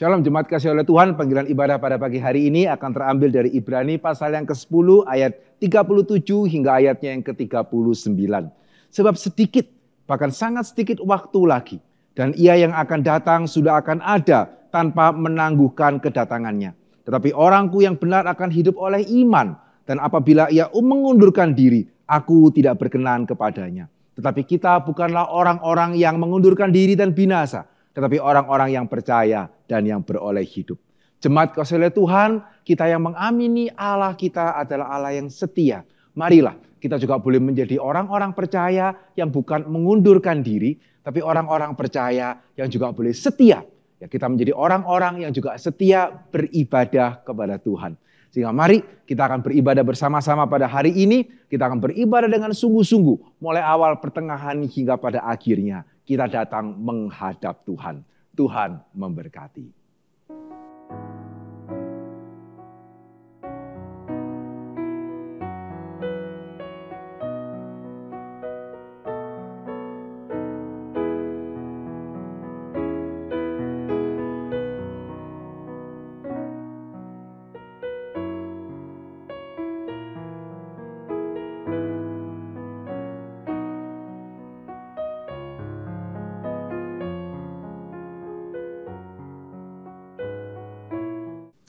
Shalom jemaat kasih oleh Tuhan, panggilan ibadah pada pagi hari ini akan terambil dari Ibrani pasal yang ke-10 ayat 37 hingga ayatnya yang ke-39. Sebab sedikit, bahkan sangat sedikit waktu lagi, dan ia yang akan datang sudah akan ada tanpa menangguhkan kedatangannya. Tetapi orangku yang benar akan hidup oleh iman, dan apabila ia mengundurkan diri, aku tidak berkenan kepadanya. Tetapi kita bukanlah orang-orang yang mengundurkan diri dan binasa, tetapi orang-orang yang percaya dan yang beroleh hidup. Jemaat kasih oleh Tuhan, kita yang mengamini Allah kita adalah Allah yang setia. Marilah kita juga boleh menjadi orang-orang percaya yang bukan mengundurkan diri, tapi orang-orang percaya yang juga boleh setia. Ya, kita menjadi orang-orang yang juga setia beribadah kepada Tuhan. Sehingga mari kita akan beribadah bersama-sama pada hari ini. Kita akan beribadah dengan sungguh-sungguh. Mulai awal, pertengahan hingga pada akhirnya. Kita datang menghadap Tuhan. Tuhan memberkati.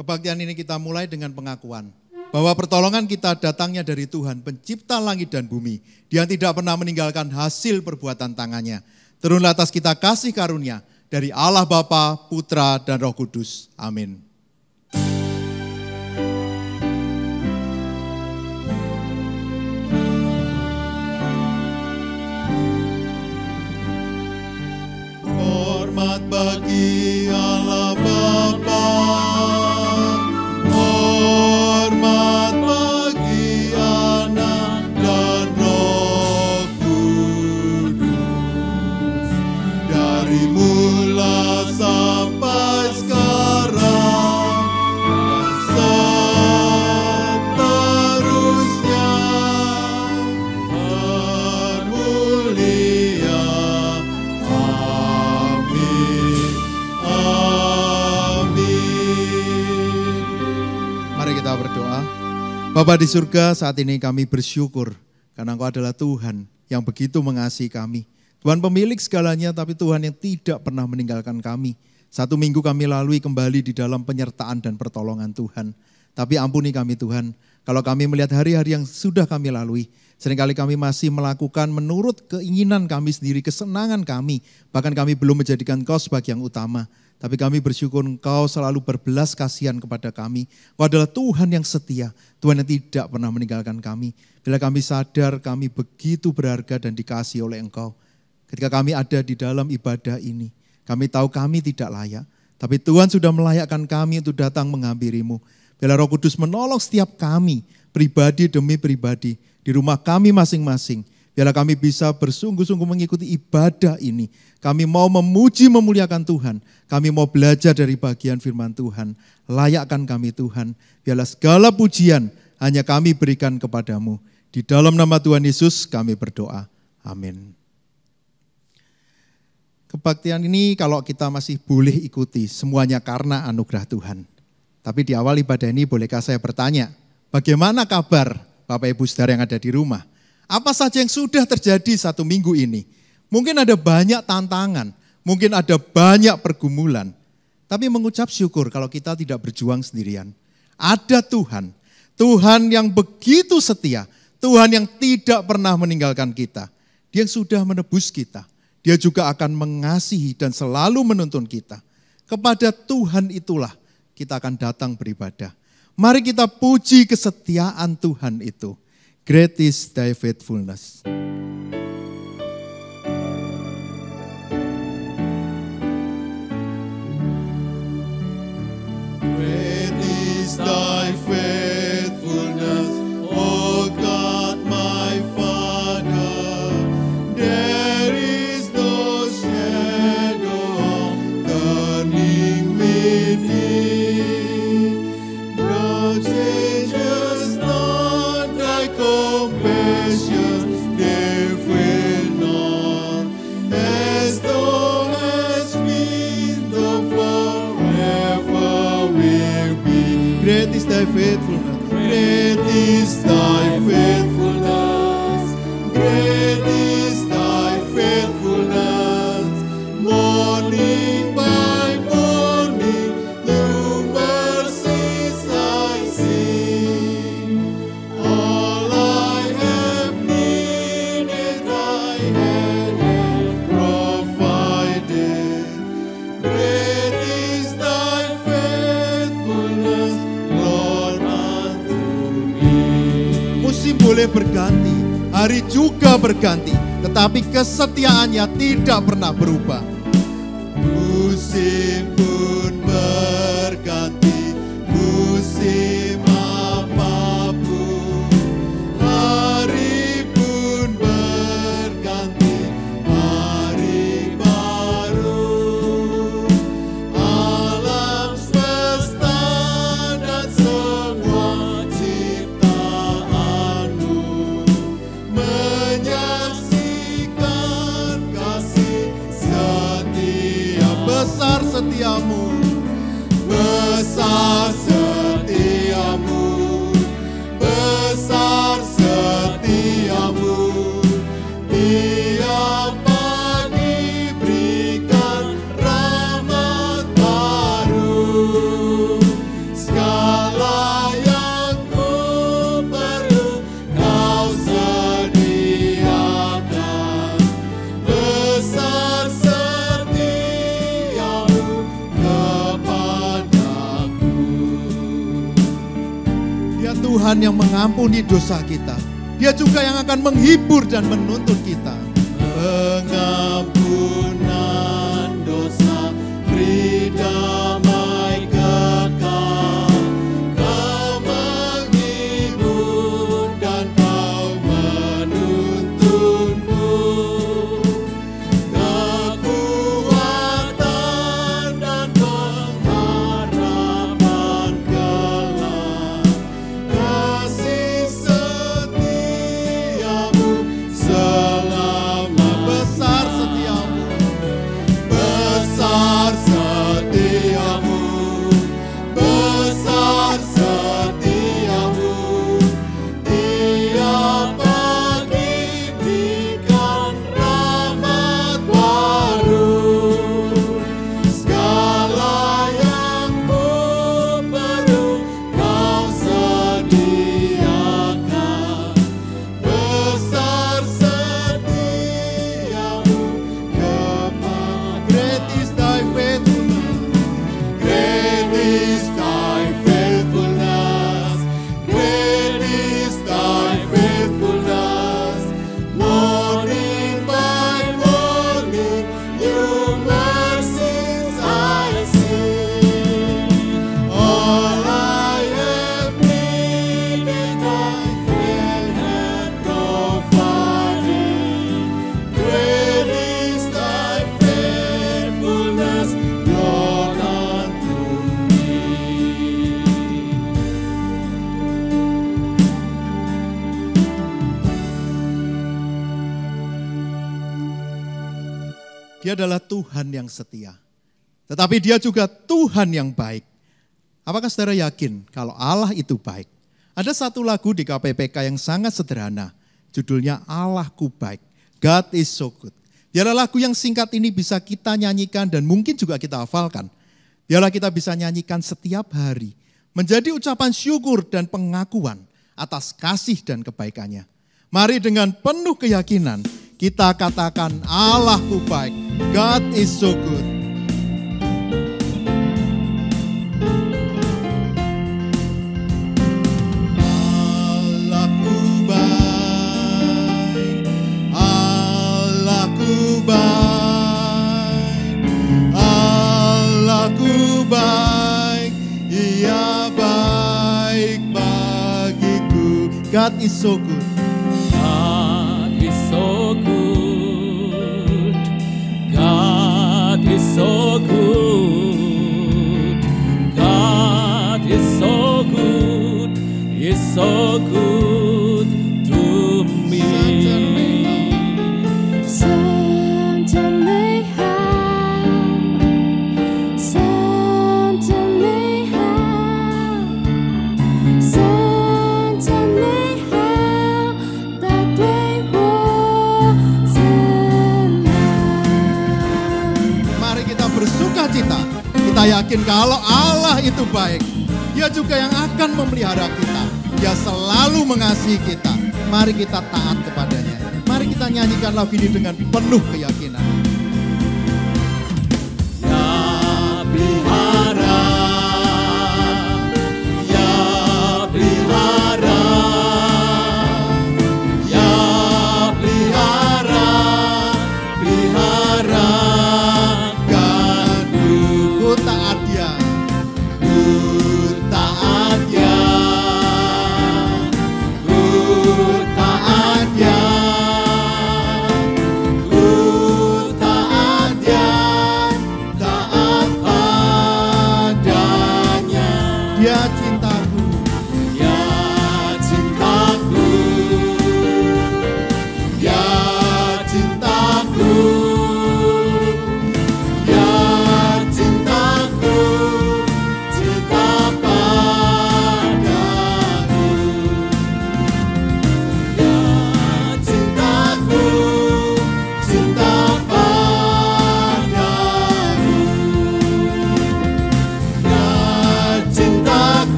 Kebaktian ini kita mulai dengan pengakuan bahwa pertolongan kita datangnya dari Tuhan, pencipta langit dan bumi. Dia tidak pernah meninggalkan hasil perbuatan tangannya. Turunlah atas kita kasih karunia dari Allah Bapa, Putra, dan Roh Kudus. Amin. Hormat bagi Allah Bapa, hormat bagi Anak dan Roh Kudus, dari mula sampai sekarang dan seterusnya. Termulia, amin, amin. Mari kita berdoa. Bapa di surga, saat ini kami bersyukur karena Engkau adalah Tuhan yang begitu mengasihi kami. Tuhan pemilik segalanya, tapi Tuhan yang tidak pernah meninggalkan kami. Satu minggu kami lalui kembali di dalam penyertaan dan pertolongan Tuhan. Tapi ampuni kami Tuhan, kalau kami melihat hari-hari yang sudah kami lalui, seringkali kami masih melakukan menurut keinginan kami sendiri, kesenangan kami. Bahkan kami belum menjadikan Engkau sebagai yang utama. Tapi kami bersyukur Engkau selalu berbelas kasihan kepada kami. Engkau adalah Tuhan yang setia, Tuhan yang tidak pernah meninggalkan kami. Bila kami sadar kami begitu berharga dan dikasihi oleh Engkau. Ketika kami ada di dalam ibadah ini, kami tahu kami tidak layak. Tapi Tuhan sudah melayakkan kami untuk datang menghampiri-Mu. Bila Roh Kudus menolong setiap kami, pribadi demi pribadi, di rumah kami masing-masing. Biarlah kami bisa bersungguh-sungguh mengikuti ibadah ini. Kami mau memuji memuliakan Tuhan. Kami mau belajar dari bagian firman Tuhan. Layakkan kami Tuhan. Biarlah segala pujian hanya kami berikan kepadamu. Di dalam nama Tuhan Yesus kami berdoa. Amin. Kebaktian ini kalau kita masih boleh ikuti semuanya karena anugerah Tuhan. Tapi di awal ibadah ini bolehkah saya bertanya, bagaimana kabar Bapak Ibu Saudara yang ada di rumah? Apa saja yang sudah terjadi satu minggu ini? Mungkin ada banyak tantangan, mungkin ada banyak pergumulan. Tapi mengucap syukur kalau kita tidak berjuang sendirian. Ada Tuhan, Tuhan yang begitu setia, Tuhan yang tidak pernah meninggalkan kita. Dia yang sudah menebus kita, Dia juga akan mengasihi dan selalu menuntun kita. Kepada Tuhan itulah kita akan datang beribadah. Mari kita puji kesetiaan Tuhan itu. Great is thy faithfulness. Great is thy faithfulness, O God my Father. There is no shadow of turning with thee. No changes not thy compassion. juga berganti, tetapi kesetiaannya tidak pernah berubah. Musim pun berganti, musim apapun, hari pun berganti, hari baru. Alam semesta dan semua ciptaanmu menyaksikan kasih setia. Besar setiamu, besar setiamu, besar setiamu. Tiap pagi berikan rahmat baru. Segala yang ku perlu kau sediakan. Besar setiamu kepadaku. Dia Tuhan yang mengampuni dosa kita. Dia juga yang akan menghibur dan menuntun kita. Pengampunan dosa, beri damai kekal. Kau menghibur dan kau menuntunku. Kekuatan dan pengharapan kelak. Kasih setiamu selama. Besar setiamu, besar setiamu, besar setiamu. Tiap pagi berikan rahmat baru. Segala yang ku perlu kau sediakan. Besar setiamu kepada. Great is thy faithfulness, great is thy faithfulness, great is thy faithfulness. Morning by morning, new mercies I see. All I have needed, thy hand hath provided. Great is thy faithfulness, Lord, unto me. Dia adalah Tuhan yang setia, tetapi dia juga Tuhan yang baik. Apakah saudara yakin kalau Allah itu baik? Ada satu lagu di KPPK yang sangat sederhana, judulnya Allahku Baik. God is so good. Biarlah lagu yang singkat ini bisa kita nyanyikan dan mungkin juga kita hafalkan. Biarlah kita bisa nyanyikan setiap hari, menjadi ucapan syukur dan pengakuan atas kasih dan kebaikannya. Mari dengan penuh keyakinan kita katakan Allahku baik. God is so good. Allahku baik, Allahku baik, Allahku baik, Ia baik bagiku. God is so good. God is so good. God is so good. God is so good. Is so good to me. Certainly how, certainly how, certainly how that day was in life. Mari kita bersuka cita. Kita yakin kalau Allah itu baik. Dia juga yang akan memelihara kita. Dia selalu mengasihi kita. Mari kita taat kepadanya. Mari kita nyanyikan lagu ini dengan penuh keyakinan. Ya pelihara, ya pelihara, ya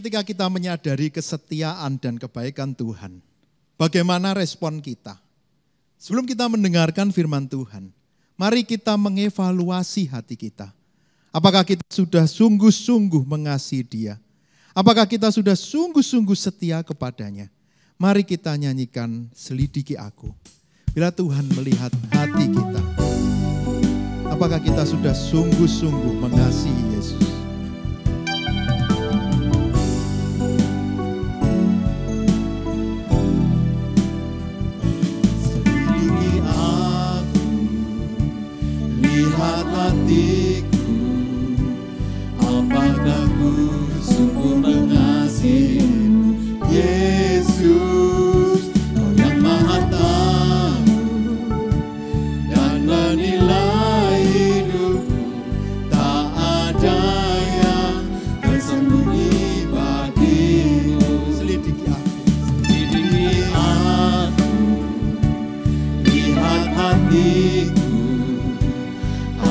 ketika kita menyadari kesetiaan dan kebaikan Tuhan, bagaimana respon kita? Sebelum kita mendengarkan firman Tuhan, mari kita mengevaluasi hati kita. Apakah kita sudah sungguh-sungguh mengasihi Dia? Apakah kita sudah sungguh-sungguh setia kepadanya? Mari kita nyanyikan Selidiki Aku. Bila Tuhan melihat hati kita, apakah kita sudah sungguh-sungguh mengasihi Yesus? Selidiki aku, lihat hatiku, apakah ku sungguh mengasihimu, Yesus, Kau yang Maha Tahu dan menilai hidupku, tak ada yang tersembunyi bagimu. Selidiki aku. Selidiki aku, lihat hatiku,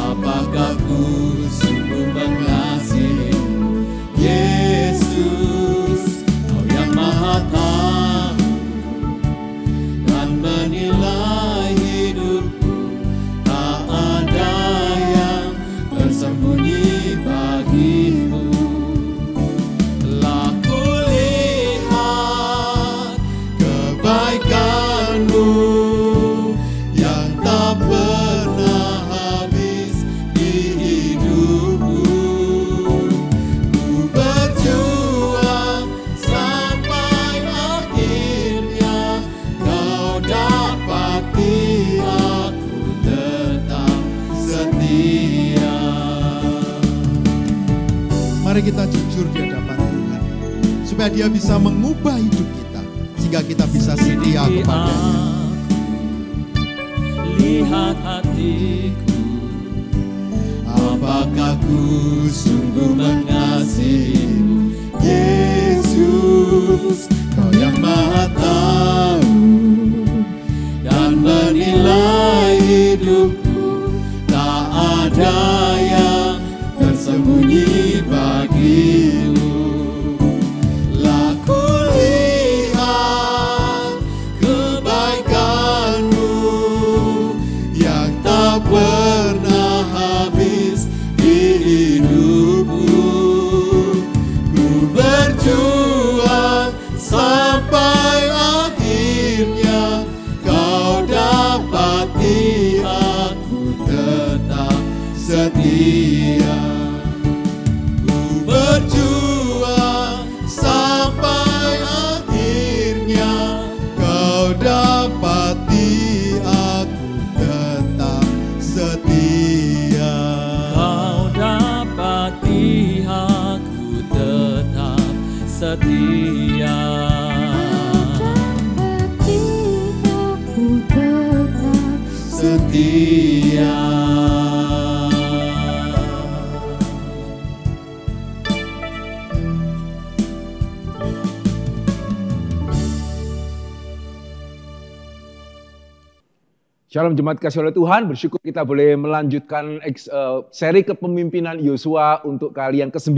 apakah ku sungguh mengasihimu, Yesus, Kau yang Maha Tahu dan menilai hidupku, tak ada yang tersembunyi bagimu. Telah kulihat kebaikan-Mu yang tak pernah habis di hidupku. Ku berjuang sampai akhirnya Kau dapati aku tetap setia. Mari kita jujur di hadapan Tuhan, supaya Dia bisa mengubah hidup kita, sehingga kita bisa setia kepadanya. Lihat hatiku, apakah ku sungguh mengasihimu, Yesus, Kau yang Maha Tahu dan menilai hidupku, tak ada yang tersembunyi bagimu. Lah kulihat kebaikan-Mu yang tak pernah habis di hidupku. Ku berjuang sampai akhirnya Kau dapati aku tetap setia. Ku berjuang sampai akhirnya Kau dapati aku tetap setia. Kau dapati aku tetap setia. Dapati aku tetap Setia. Shalom jemaat kasih oleh Tuhan, bersyukur kita boleh melanjutkan seri kepemimpinan Yosua untuk kali yang ke-9.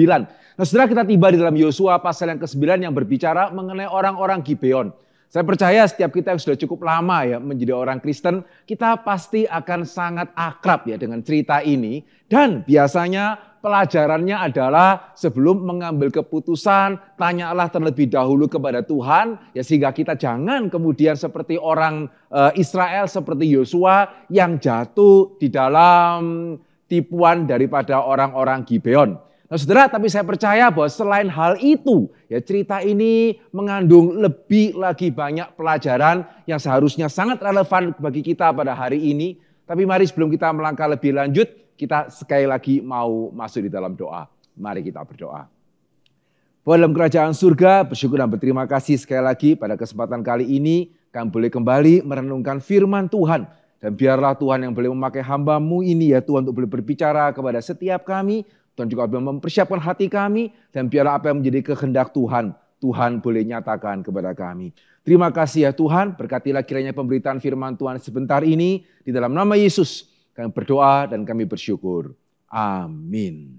Nah setelah kita tiba di dalam Yosua pasal yang ke-9 yang berbicara mengenai orang-orang Gibeon. Saya percaya setiap kita yang sudah cukup lama ya menjadi orang Kristen, kita pasti akan sangat akrab ya dengan cerita ini. Dan biasanya pelajarannya adalah sebelum mengambil keputusan, tanyalah terlebih dahulu kepada Tuhan, ya sehingga kita jangan kemudian seperti orang Israel, seperti Yosua yang jatuh di dalam tipuan daripada orang-orang Gibeon. Nah saudara, tapi saya percaya bahwa selain hal itu, ya cerita ini mengandung lebih lagi banyak pelajaran yang seharusnya sangat relevan bagi kita pada hari ini. Tapi mari sebelum kita melangkah lebih lanjut, kita sekali lagi mau masuk di dalam doa. Mari kita berdoa. Bapa dalam kerajaan surga, bersyukur dan berterima kasih sekali lagi pada kesempatan kali ini kami boleh kembali merenungkan firman Tuhan. Dan biarlah Tuhan yang boleh memakai hamba-Mu ini ya Tuhan untuk boleh berbicara kepada setiap kami. Tuhan juga boleh mempersiapkan hati kami dan biarlah apa yang menjadi kehendak Tuhan, Tuhan boleh nyatakan kepada kami. Terima kasih ya Tuhan, berkatilah kiranya pemberitaan firman Tuhan sebentar ini di dalam nama Yesus. Kami berdoa dan kami bersyukur. Amin.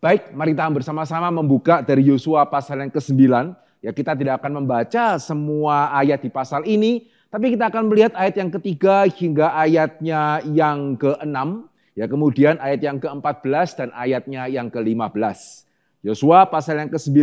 Baik, mari kita bersama-sama membuka dari Yosua pasal yang ke-9. Ya, kita tidak akan membaca semua ayat di pasal ini, tapi kita akan melihat ayat yang ketiga hingga ayatnya yang ke-6. Ya, kemudian ayat yang ke-14 dan ayatnya yang ke-15. Yosua pasal yang ke-9,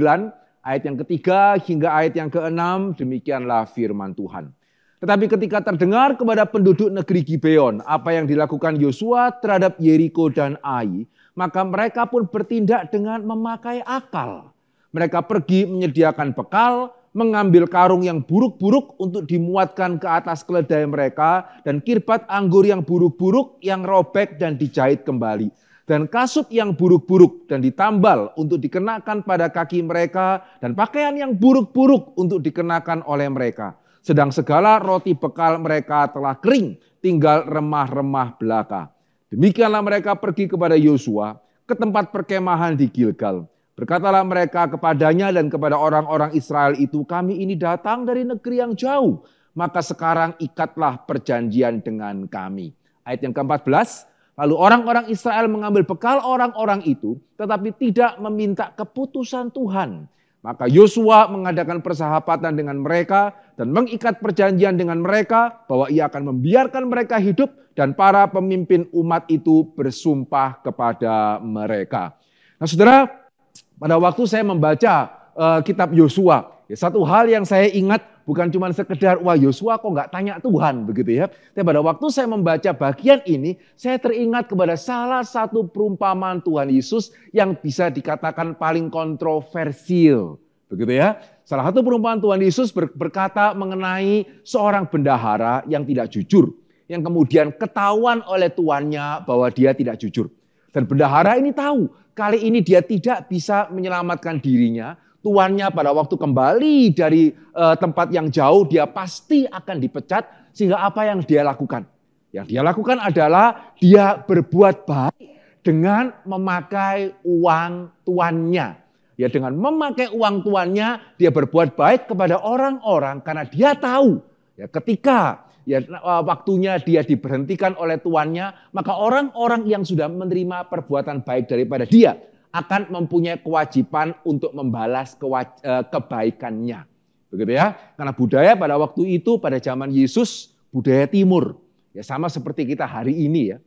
ayat yang ketiga hingga ayat yang ke-6, demikianlah firman Tuhan. Tetapi ketika terdengar kepada penduduk negeri Gibeon apa yang dilakukan Yosua terhadap Yeriko dan Ai, maka mereka pun bertindak dengan memakai akal. Mereka pergi menyediakan bekal, mengambil karung yang buruk-buruk untuk dimuatkan ke atas keledai mereka, dan kirbat anggur yang buruk-buruk yang robek dan dijahit kembali. Dan kasut yang buruk-buruk dan ditambal untuk dikenakan pada kaki mereka, dan pakaian yang buruk-buruk untuk dikenakan oleh mereka. Sedang segala roti bekal mereka telah kering, tinggal remah-remah belaka. Demikianlah mereka pergi kepada Yosua ke tempat perkemahan di Gilgal. Berkatalah mereka kepadanya dan kepada orang-orang Israel itu, kami ini datang dari negeri yang jauh, maka sekarang ikatlah perjanjian dengan kami. Ayat yang ke-14, lalu orang-orang Israel mengambil bekal orang-orang itu, tetapi tidak meminta keputusan Tuhan. Maka Yosua mengadakan persahabatan dengan mereka dan mengikat perjanjian dengan mereka bahwa ia akan membiarkan mereka hidup, dan para pemimpin umat itu bersumpah kepada mereka. Nah saudara, pada waktu saya membaca kitab Yosua, ya, satu hal yang saya ingat bukan cuma sekedar wah Yosua kok nggak tanya Tuhan begitu ya. Tapi pada waktu saya membaca bagian ini, saya teringat kepada salah satu perumpamaan Tuhan Yesus yang bisa dikatakan paling kontroversial, begitu ya. Salah satu perumpamaan Tuhan Yesus berkata mengenai seorang bendahara yang tidak jujur, yang kemudian ketahuan oleh tuannya bahwa dia tidak jujur. Dan bendahara ini tahu kali ini dia tidak bisa menyelamatkan dirinya. Tuannya pada waktu kembali dari tempat yang jauh, dia pasti akan dipecat. Sehingga apa yang dia lakukan? Yang dia lakukan adalah dia berbuat baik dengan memakai uang tuannya. Ya, dengan memakai uang tuannya, dia berbuat baik kepada orang-orang karena dia tahu ya, ketika waktunya dia diberhentikan oleh tuannya, maka orang-orang yang sudah menerima perbuatan baik daripada dia akan mempunyai kewajiban untuk membalas kebaikannya. Begitu ya. Karena budaya pada waktu itu, pada zaman Yesus, budaya timur. Ya sama seperti kita hari ini ya.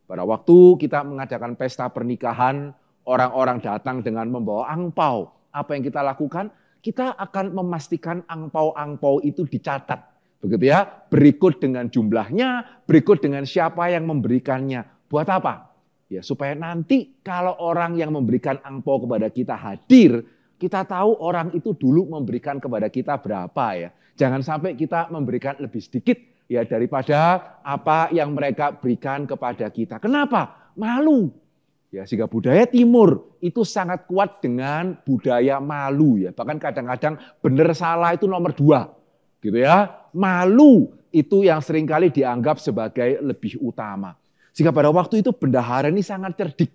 Pada waktu kita mengadakan pesta pernikahan, orang-orang datang dengan membawa angpau. Apa yang kita lakukan? Kita akan memastikan angpau-angpau itu dicatat. Begitu ya, berikut dengan jumlahnya, berikut dengan siapa yang memberikannya. Buat apa? Ya, supaya nanti kalau orang yang memberikan angpau kepada kita hadir, kita tahu orang itu dulu memberikan kepada kita berapa ya. Jangan sampai kita memberikan lebih sedikit ya daripada apa yang mereka berikan kepada kita. Kenapa? Malu. Ya, sehingga budaya timur itu sangat kuat dengan budaya malu ya. Bahkan kadang-kadang benar salah itu nomor 2. Gitu ya, malu itu yang seringkali dianggap sebagai lebih utama. Sehingga pada waktu itu bendahara ini sangat cerdik.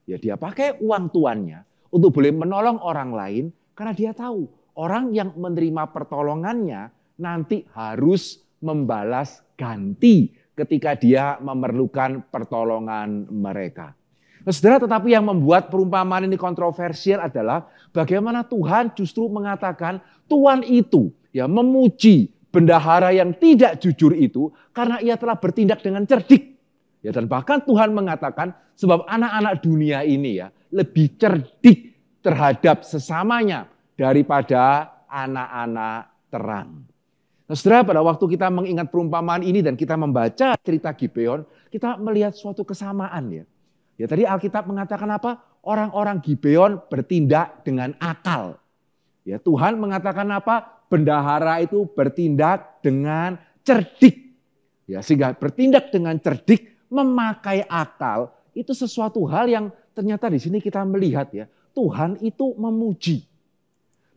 Ya, dia pakai uang tuannya untuk boleh menolong orang lain karena dia tahu orang yang menerima pertolongannya nanti harus membalas ganti ketika dia memerlukan pertolongan mereka. Nah, saudara, tetapi yang membuat perumpamaan ini kontroversial adalah bagaimana Tuhan justru mengatakan Tuhan itu ya memuji bendahara yang tidak jujur itu karena ia telah bertindak dengan cerdik. Ya, dan bahkan Tuhan mengatakan sebab anak-anak dunia ini ya lebih cerdik terhadap sesamanya daripada anak-anak terang. Nah, saudara, pada waktu kita mengingat perumpamaan ini dan kita membaca cerita Gibeon, kita melihat suatu kesamaan ya. Ya, tadi Alkitab mengatakan apa? Orang-orang Gibeon bertindak dengan akal. Ya, Tuhan mengatakan apa? Bendahara itu bertindak dengan cerdik. Ya, sehingga bertindak dengan cerdik, memakai akal, itu sesuatu hal yang ternyata di sini kita melihat ya. Tuhan itu memuji.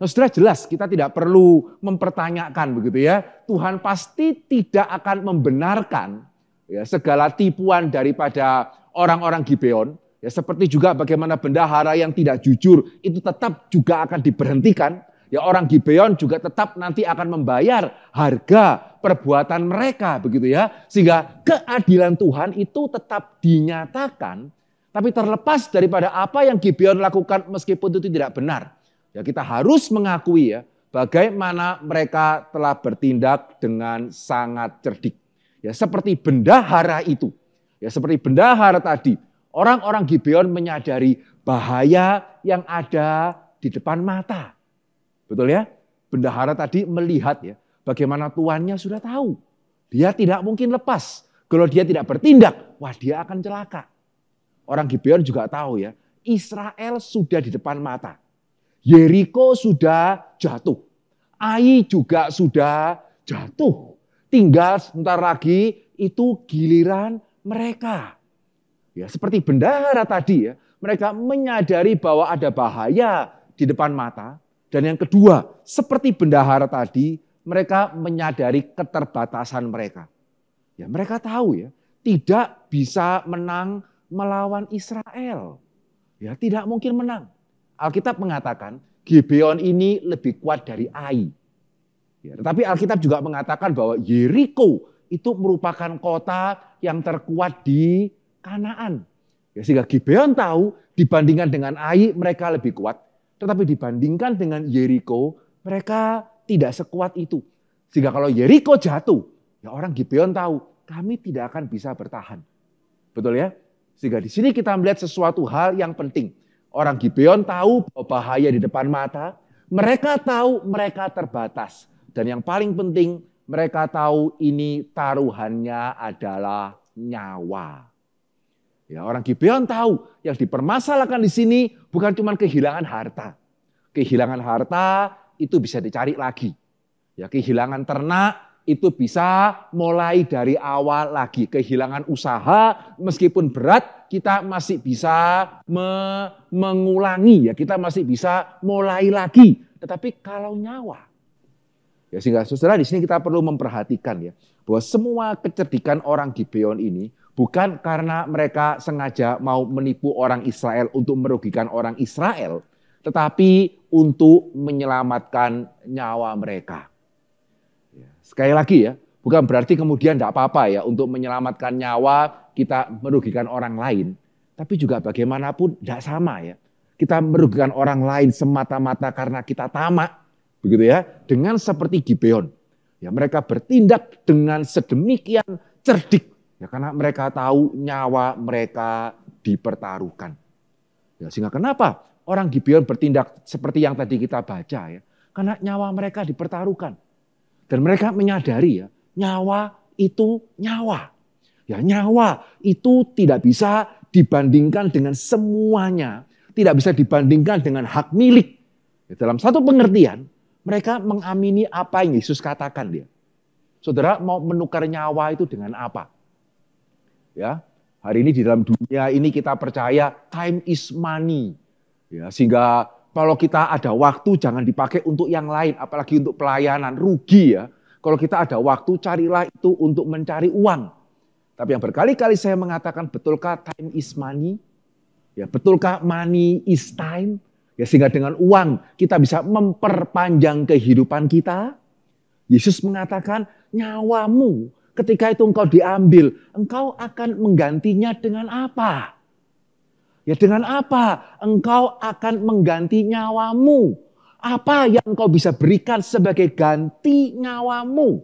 Nah, saudara, jelas kita tidak perlu mempertanyakan begitu ya. Tuhan pasti tidak akan membenarkan ya, segala tipuan daripada orang-orang Gibeon. Ya, seperti juga bagaimana bendahara yang tidak jujur itu tetap juga akan diberhentikan. Ya, orang Gibeon juga tetap nanti akan membayar harga perbuatan mereka begitu ya. Sehingga keadilan Tuhan itu tetap dinyatakan. Tapi terlepas daripada apa yang Gibeon lakukan meskipun itu tidak benar. Ya kita harus mengakui ya bagaimana mereka telah bertindak dengan sangat cerdik. Ya seperti bendahara itu. Ya seperti bendahara tadi. Orang-orang Gibeon menyadari bahaya yang ada di depan mata. Betul ya? Bendahara tadi melihat ya bagaimana tuannya sudah tahu. Dia tidak mungkin lepas. Kalau dia tidak bertindak, wah dia akan celaka. Orang Gibeon juga tahu ya, Israel sudah di depan mata. Yeriko sudah jatuh. Ai juga sudah jatuh. Tinggal sebentar lagi itu giliran mereka. Ya, seperti bendahara tadi ya, mereka menyadari bahwa ada bahaya di depan mata. Dan yang kedua, seperti bendahara tadi, mereka menyadari keterbatasan mereka. Ya, mereka tahu ya, tidak bisa menang melawan Israel. Ya, tidak mungkin menang. Alkitab mengatakan Gibeon ini lebih kuat dari Ai. Ya, tetapi Alkitab juga mengatakan bahwa Yeriko itu merupakan kota yang terkuat di Kanaan. Ya, sehingga Gibeon tahu dibandingkan dengan Ai mereka lebih kuat. Tetapi dibandingkan dengan Yeriko mereka tidak sekuat itu. Sehingga kalau Yeriko jatuh, ya orang Gibeon tahu kami tidak akan bisa bertahan. Betul ya? Sehingga di sini kita melihat sesuatu hal yang penting. Orang Gibeon tahu bahwa bahaya di depan mata. Mereka tahu mereka terbatas. Dan yang paling penting, mereka tahu ini taruhannya adalah nyawa. Ya, orang Gibeon tahu yang dipermasalahkan di sini bukan cuma kehilangan harta. Kehilangan harta itu bisa dicari lagi. Ya, kehilangan ternak itu bisa mulai dari awal lagi. Kehilangan usaha meskipun berat kita masih bisa mengulangi ya, kita masih bisa mulai lagi. Tetapi kalau nyawa, ya sehingga saudara di sini kita perlu memperhatikan ya bahwa semua kecerdikan orang Gibeon ini bukan karena mereka sengaja mau menipu orang Israel untuk merugikan orang Israel, tetapi untuk menyelamatkan nyawa mereka. Sekali lagi ya, bukan berarti kemudian tidak apa-apa ya untuk menyelamatkan nyawa kita merugikan orang lain. Tapi juga bagaimanapun tidak sama ya. Kita merugikan orang lain semata-mata karena kita tamak. Begitu ya, dengan seperti Gibeon. Ya, mereka bertindak dengan sedemikian cerdik. Ya, karena mereka tahu nyawa mereka dipertaruhkan. Ya, sehingga kenapa orang Gibeon bertindak seperti yang tadi kita baca ya. Karena nyawa mereka dipertaruhkan. Dan mereka menyadari ya, nyawa itu nyawa. Ya, nyawa itu tidak bisa dibandingkan dengan semuanya. Tidak bisa dibandingkan dengan hak milik. Ya, dalam satu pengertian, mereka mengamini apa yang Yesus katakan dia. Saudara mau menukar nyawa itu dengan apa? Ya, hari ini di dalam dunia ini kita percaya time is money. Ya, sehingga kalau kita ada waktu jangan dipakai untuk yang lain, apalagi untuk pelayanan, rugi ya. Kalau kita ada waktu carilah itu untuk mencari uang. Tapi yang berkali-kali saya mengatakan betulkah time is money? Ya, betulkah money is time? Ya, sehingga dengan uang kita bisa memperpanjang kehidupan kita. Yesus mengatakan nyawamu ketika itu engkau diambil, engkau akan menggantinya dengan apa? Ya dengan apa engkau akan mengganti nyawamu? Apa yang engkau bisa berikan sebagai ganti nyawamu?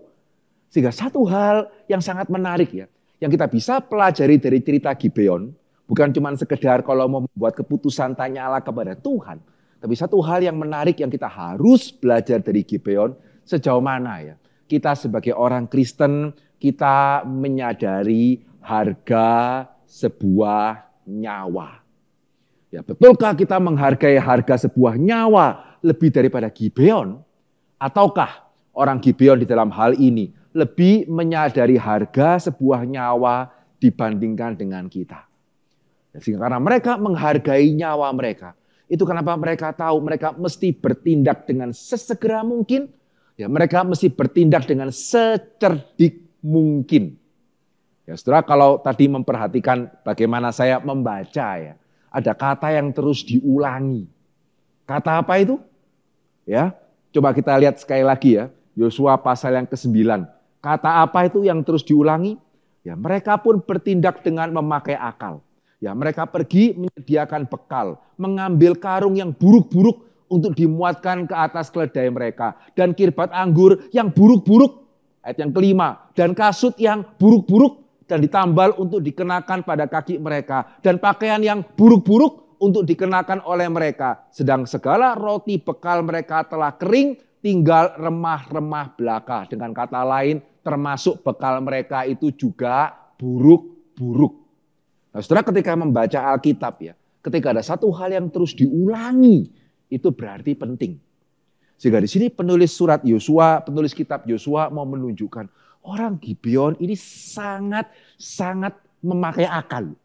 Sehingga satu hal yang sangat menarik ya, yang kita bisa pelajari dari cerita Gibeon, bukan cuma sekedar kalau mau membuat keputusan tanyalah kepada Tuhan. Tapi satu hal yang menarik yang kita harus belajar dari Gibeon, sejauh mana ya kita sebagai orang Kristen, kita menyadari harga sebuah nyawa. Ya, betulkah kita menghargai harga sebuah nyawa lebih daripada Gibeon? Ataukah orang Gibeon di dalam hal ini lebih menyadari harga sebuah nyawa dibandingkan dengan kita? Ya, sehingga karena mereka menghargai nyawa mereka, itu kenapa mereka tahu mereka mesti bertindak dengan sesegera mungkin. Ya, mereka mesti bertindak dengan secerdik mungkin. Ya, saudara, kalau tadi memperhatikan bagaimana saya membaca ya, ada kata yang terus diulangi. Kata apa itu? Ya, coba kita lihat sekali lagi ya. Yosua pasal yang ke-9. Kata apa itu yang terus diulangi? Ya, mereka pun bertindak dengan memakai akal. Ya, mereka pergi menyediakan bekal, mengambil karung yang buruk-buruk untuk dimuatkan ke atas keledai mereka. Dan kirbat anggur yang buruk-buruk, ayat yang kelima, dan kasut yang buruk-buruk dan ditambal untuk dikenakan pada kaki mereka. Dan pakaian yang buruk-buruk untuk dikenakan oleh mereka. Sedang segala roti bekal mereka telah kering, tinggal remah-remah belaka. Dengan kata lain, termasuk bekal mereka itu juga buruk-buruk. Nah, saudara, ketika membaca Alkitab ya, ketika ada satu hal yang terus diulangi, itu berarti penting. Sehingga di sini penulis surat Yosua, penulis kitab Yosua mau menunjukkan orang Gibeon ini sangat memakai akal.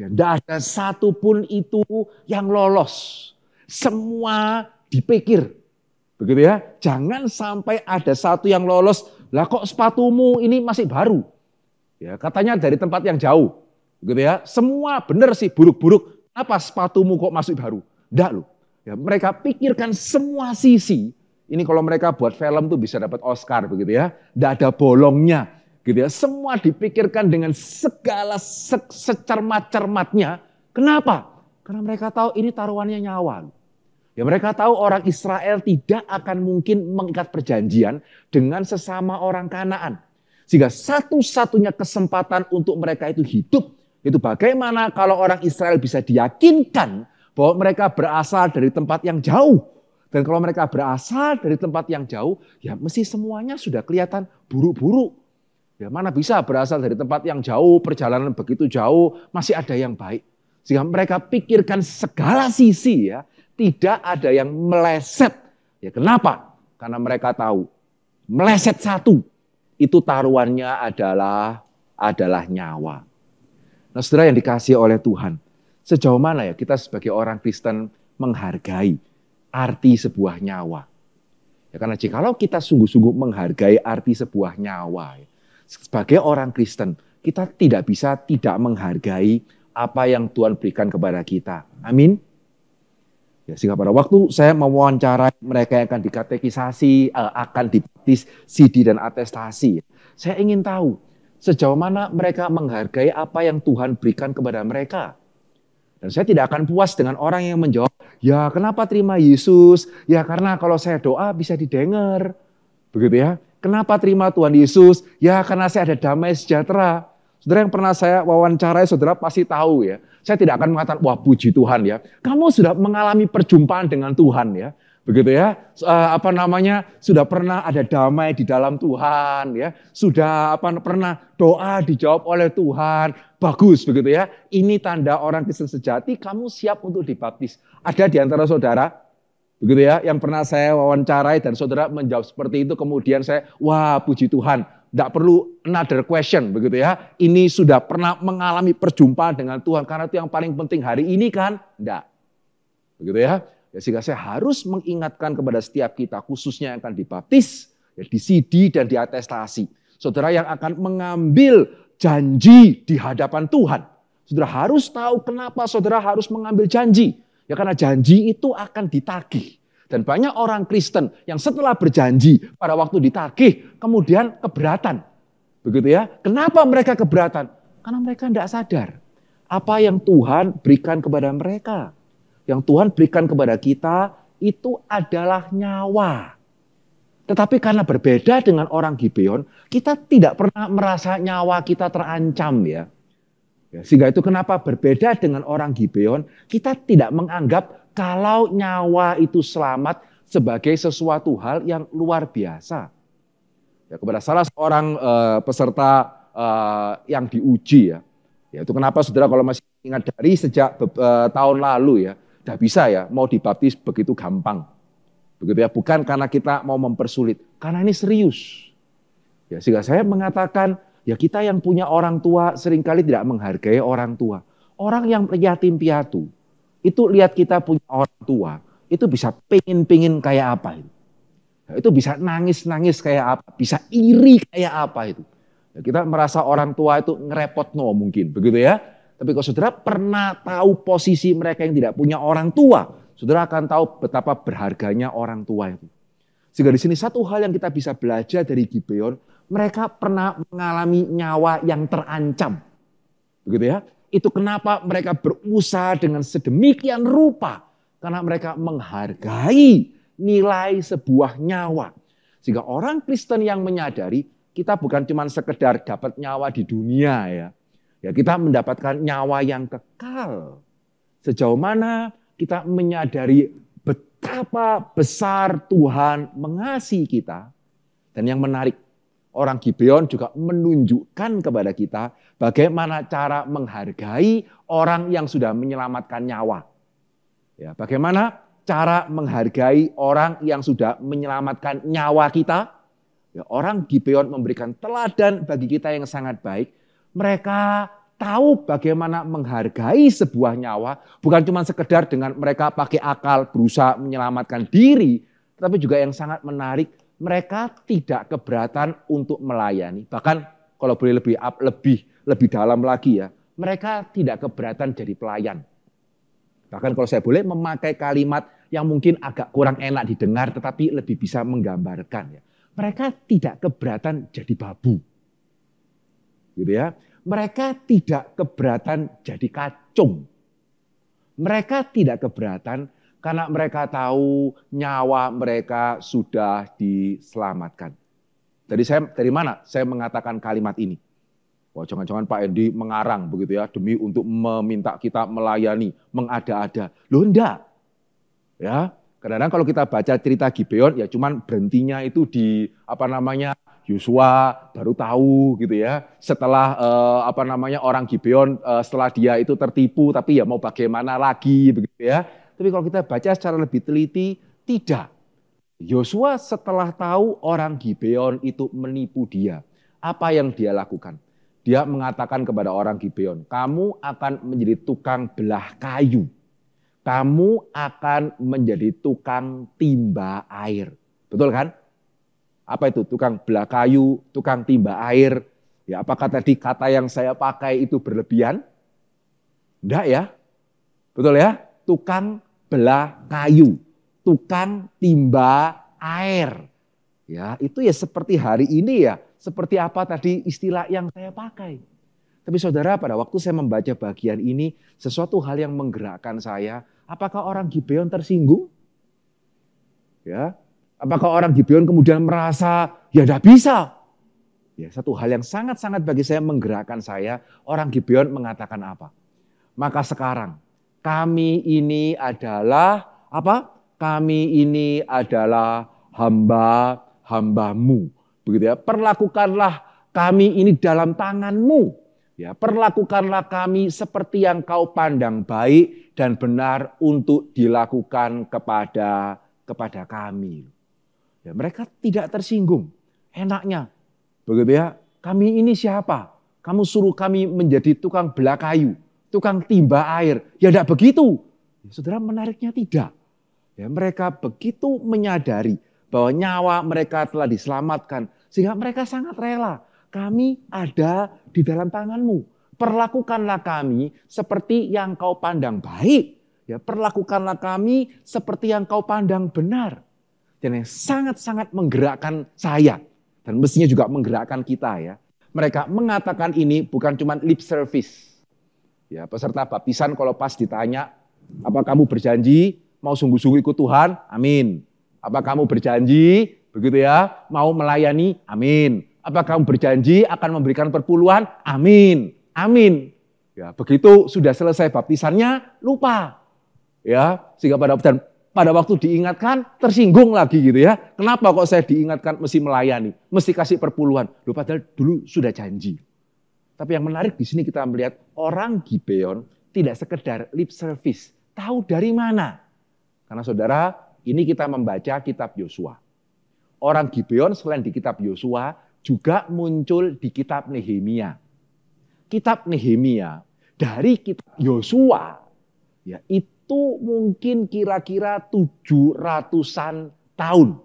Ya, tidak ada satupun itu yang lolos. Semua dipikir. Begitu ya. Jangan sampai ada satu yang lolos. Lah kok sepatumu ini masih baru? Ya, katanya dari tempat yang jauh. Begitu ya. Semua benar sih buruk-buruk. Apa sepatumu kok masih baru? Enggak loh. Ya, mereka pikirkan semua sisi. Ini kalau mereka buat film tuh bisa dapat Oscar begitu ya. Enggak ada bolongnya. Gitu ya. Semua dipikirkan dengan segala secermat-cermatnya. Kenapa? Karena mereka tahu ini taruhannya nyawa. Ya, mereka tahu orang Israel tidak akan mungkin mengikat perjanjian dengan sesama orang Kanaan. Sehingga satu-satunya kesempatan untuk mereka itu hidup. Itu bagaimana kalau orang Israel bisa diyakinkan bahwa mereka berasal dari tempat yang jauh. Dan kalau mereka berasal dari tempat yang jauh, ya mesti semuanya sudah kelihatan buruk-buruk. Ya, mana bisa berasal dari tempat yang jauh, perjalanan begitu jauh, masih ada yang baik. Sehingga mereka pikirkan segala sisi ya, tidak ada yang meleset. Ya, kenapa? Karena mereka tahu, meleset satu, itu taruhannya adalah nyawa. Nah, saudara yang dikasihi oleh Tuhan, sejauh mana ya kita sebagai orang Kristen menghargai arti sebuah nyawa? Ya, karena jikalau kita sungguh-sungguh menghargai arti sebuah nyawa, ya, sebagai orang Kristen kita tidak bisa tidak menghargai apa yang Tuhan berikan kepada kita. Amin. Ya, sehingga pada waktu saya mewawancarai mereka yang akan dikatekisasi, akan dibaptis, sidi dan atestasi, saya ingin tahu sejauh mana mereka menghargai apa yang Tuhan berikan kepada mereka. Dan saya tidak akan puas dengan orang yang menjawab, ya kenapa terima Yesus? Ya karena kalau saya doa bisa didengar. Begitu ya. Kenapa terima Tuhan Yesus? Ya karena saya ada damai sejahtera. Saudara yang pernah saya wawancarai, saudara pasti tahu ya. Saya tidak akan mengatakan, wah puji Tuhan ya. Kamu sudah mengalami perjumpaan dengan Tuhan ya. Begitu ya, sudah pernah ada damai di dalam Tuhan ya, sudah pernah doa dijawab oleh Tuhan, bagus begitu ya. Ini tanda orang Kristen sejati, kamu siap untuk dibaptis. Ada di antara saudara, begitu ya, yang pernah saya wawancarai dan saudara menjawab seperti itu, kemudian saya, wah puji Tuhan, tidak perlu another question begitu ya. Ini sudah pernah mengalami perjumpaan dengan Tuhan, karena itu yang paling penting hari ini kan, enggak, begitu ya. Ya, sehingga saya harus mengingatkan kepada setiap kita, khususnya yang akan dibaptis, ya, disidi dan diatestasi. Saudara yang akan mengambil janji di hadapan Tuhan. Saudara harus tahu kenapa saudara harus mengambil janji. Ya karena janji itu akan ditagih. Dan banyak orang Kristen yang setelah berjanji pada waktu ditagih, kemudian keberatan. Begitu ya. Kenapa mereka keberatan? Karena mereka tidak sadar apa yang Tuhan berikan kepada mereka. Yang Tuhan berikan kepada kita itu adalah nyawa. Tetapi karena berbeda dengan orang Gibeon, kita tidak pernah merasa nyawa kita terancam ya. Sehingga itu kenapa berbeda dengan orang Gibeon, kita tidak menganggap kalau nyawa itu selamat sebagai sesuatu hal yang luar biasa. Ya, kepada salah seorang peserta yang diuji ya. Ya itu kenapa saudara kalau masih ingat dari sejak tahun lalu ya. Tidak bisa ya, mau dibaptis begitu gampang. Begitu ya, bukan karena kita mau mempersulit, karena ini serius. Ya, sehingga saya mengatakan, ya kita yang punya orang tua seringkali tidak menghargai orang tua. Orang yang yatim piatu, itu lihat kita punya orang tua, itu bisa pingin kayak apa itu. Ya, itu bisa nangis kayak apa, bisa iri kayak apa itu. Ya, kita merasa orang tua itu ngerepot mungkin, begitu ya. Tapi kalau saudara pernah tahu posisi mereka yang tidak punya orang tua, saudara akan tahu betapa berharganya orang tua itu. Sehingga di sini satu hal yang kita bisa belajar dari Gibeon, mereka pernah mengalami nyawa yang terancam. Begitu ya. Itu kenapa mereka berusaha dengan sedemikian rupa. Karena mereka menghargai nilai sebuah nyawa. Sehingga orang Kristen yang menyadari kita bukan cuma sekedar dapat nyawa di dunia ya. Ya kita mendapatkan nyawa yang kekal. Sejauh mana kita menyadari betapa besar Tuhan mengasihi kita. Dan yang menarik, orang Gibeon juga menunjukkan kepada kita bagaimana cara menghargai orang yang sudah menyelamatkan nyawa. Ya, bagaimana cara menghargai orang yang sudah menyelamatkan nyawa kita. Ya, orang Gibeon memberikan teladan bagi kita yang sangat baik. Mereka tahu bagaimana menghargai sebuah nyawa, bukan cuma sekedar dengan mereka pakai akal berusaha menyelamatkan diri, tapi juga yang sangat menarik, mereka tidak keberatan untuk melayani. Bahkan kalau boleh lebih dalam lagi ya, mereka tidak keberatan jadi pelayan. Bahkan kalau saya boleh memakai kalimat yang mungkin agak kurang enak didengar, tetapi lebih bisa menggambarkan ya. Mereka tidak keberatan jadi babu. Gitu ya. Mereka tidak keberatan jadi kacung. Mereka tidak keberatan karena mereka tahu nyawa mereka sudah diselamatkan. Dari mana saya mengatakan kalimat ini? Wah, jangan-jangan Pak Endi mengarang begitu ya, demi untuk meminta kita melayani, mengada-ada. Loh enggak. Ya, kadang-kadang kalau kita baca cerita Gibeon ya cuman berhentinya itu di Yosua baru tahu gitu ya. Setelah orang Gibeon setelah dia itu tertipu tapi ya mau bagaimana lagi begitu ya. Tapi kalau kita baca secara lebih teliti tidak. Yosua setelah tahu orang Gibeon itu menipu dia, apa yang dia lakukan? Dia mengatakan kepada orang Gibeon, kamu akan menjadi tukang belah kayu. Kamu akan menjadi tukang timba air. Betul kan? Apa itu tukang belah kayu, tukang timba air? Ya, apakah tadi kata yang saya pakai itu berlebihan? Enggak ya. Betul ya? Tukang belah kayu, tukang timba air. Ya, itu ya seperti hari ini ya. Seperti apa tadi istilah yang saya pakai. Tapi saudara, pada waktu saya membaca bagian ini, sesuatu hal yang menggerakkan saya. Apakah orang Gibeon tersinggung? Ya, apakah orang Gibeon kemudian merasa ya tidak bisa? Ya, satu hal yang sangat-sangat bagi saya menggerakkan saya. Orang Gibeon mengatakan apa? Maka sekarang kami ini adalah apa? Kami ini adalah hamba-hambamu. Begitu ya. Perlakukanlah kami ini dalam tanganmu. Ya, perlakukanlah kami seperti yang kau pandang baik dan benar untuk dilakukan kepada kami. Ya, mereka tidak tersinggung. Enaknya, begitu ya. Kami ini siapa? Kamu suruh kami menjadi tukang belah kayu, tukang timba air. Ya tidak begitu. Ya, saudara, menariknya tidak. Ya, mereka begitu menyadari bahwa nyawa mereka telah diselamatkan. Sehingga mereka sangat rela. Kami ada di dalam tanganmu. Perlakukanlah kami seperti yang kau pandang baik. Ya, perlakukanlah kami seperti yang kau pandang benar. Dan yang sangat-sangat menggerakkan saya. Dan mestinya juga menggerakkan kita ya. Mereka mengatakan ini bukan cuma lip service. Ya, peserta baptisan kalau pas ditanya, apa kamu berjanji mau sungguh-sungguh ikut Tuhan? Amin. Apa kamu berjanji begitu ya, mau melayani? Amin. Apa kamu berjanji akan memberikan perpuluhan? Amin. Amin. Ya, begitu sudah selesai baptisannya lupa. Ya, sehingga pada waktu diingatkan tersinggung lagi gitu ya. Kenapa kok saya diingatkan mesti melayani, mesti kasih perpuluhan? Loh, padahal dulu sudah janji. Tapi yang menarik di sini kita melihat orang Gibeon tidak sekedar lip service. Tahu dari mana? Karena saudara, ini kita membaca kitab Yosua. Orang Gibeon selain di kitab Yosua juga muncul di kitab Nehemia. Kitab Nehemia dari kitab Yosua ya itu mungkin kira-kira 700-an tahun.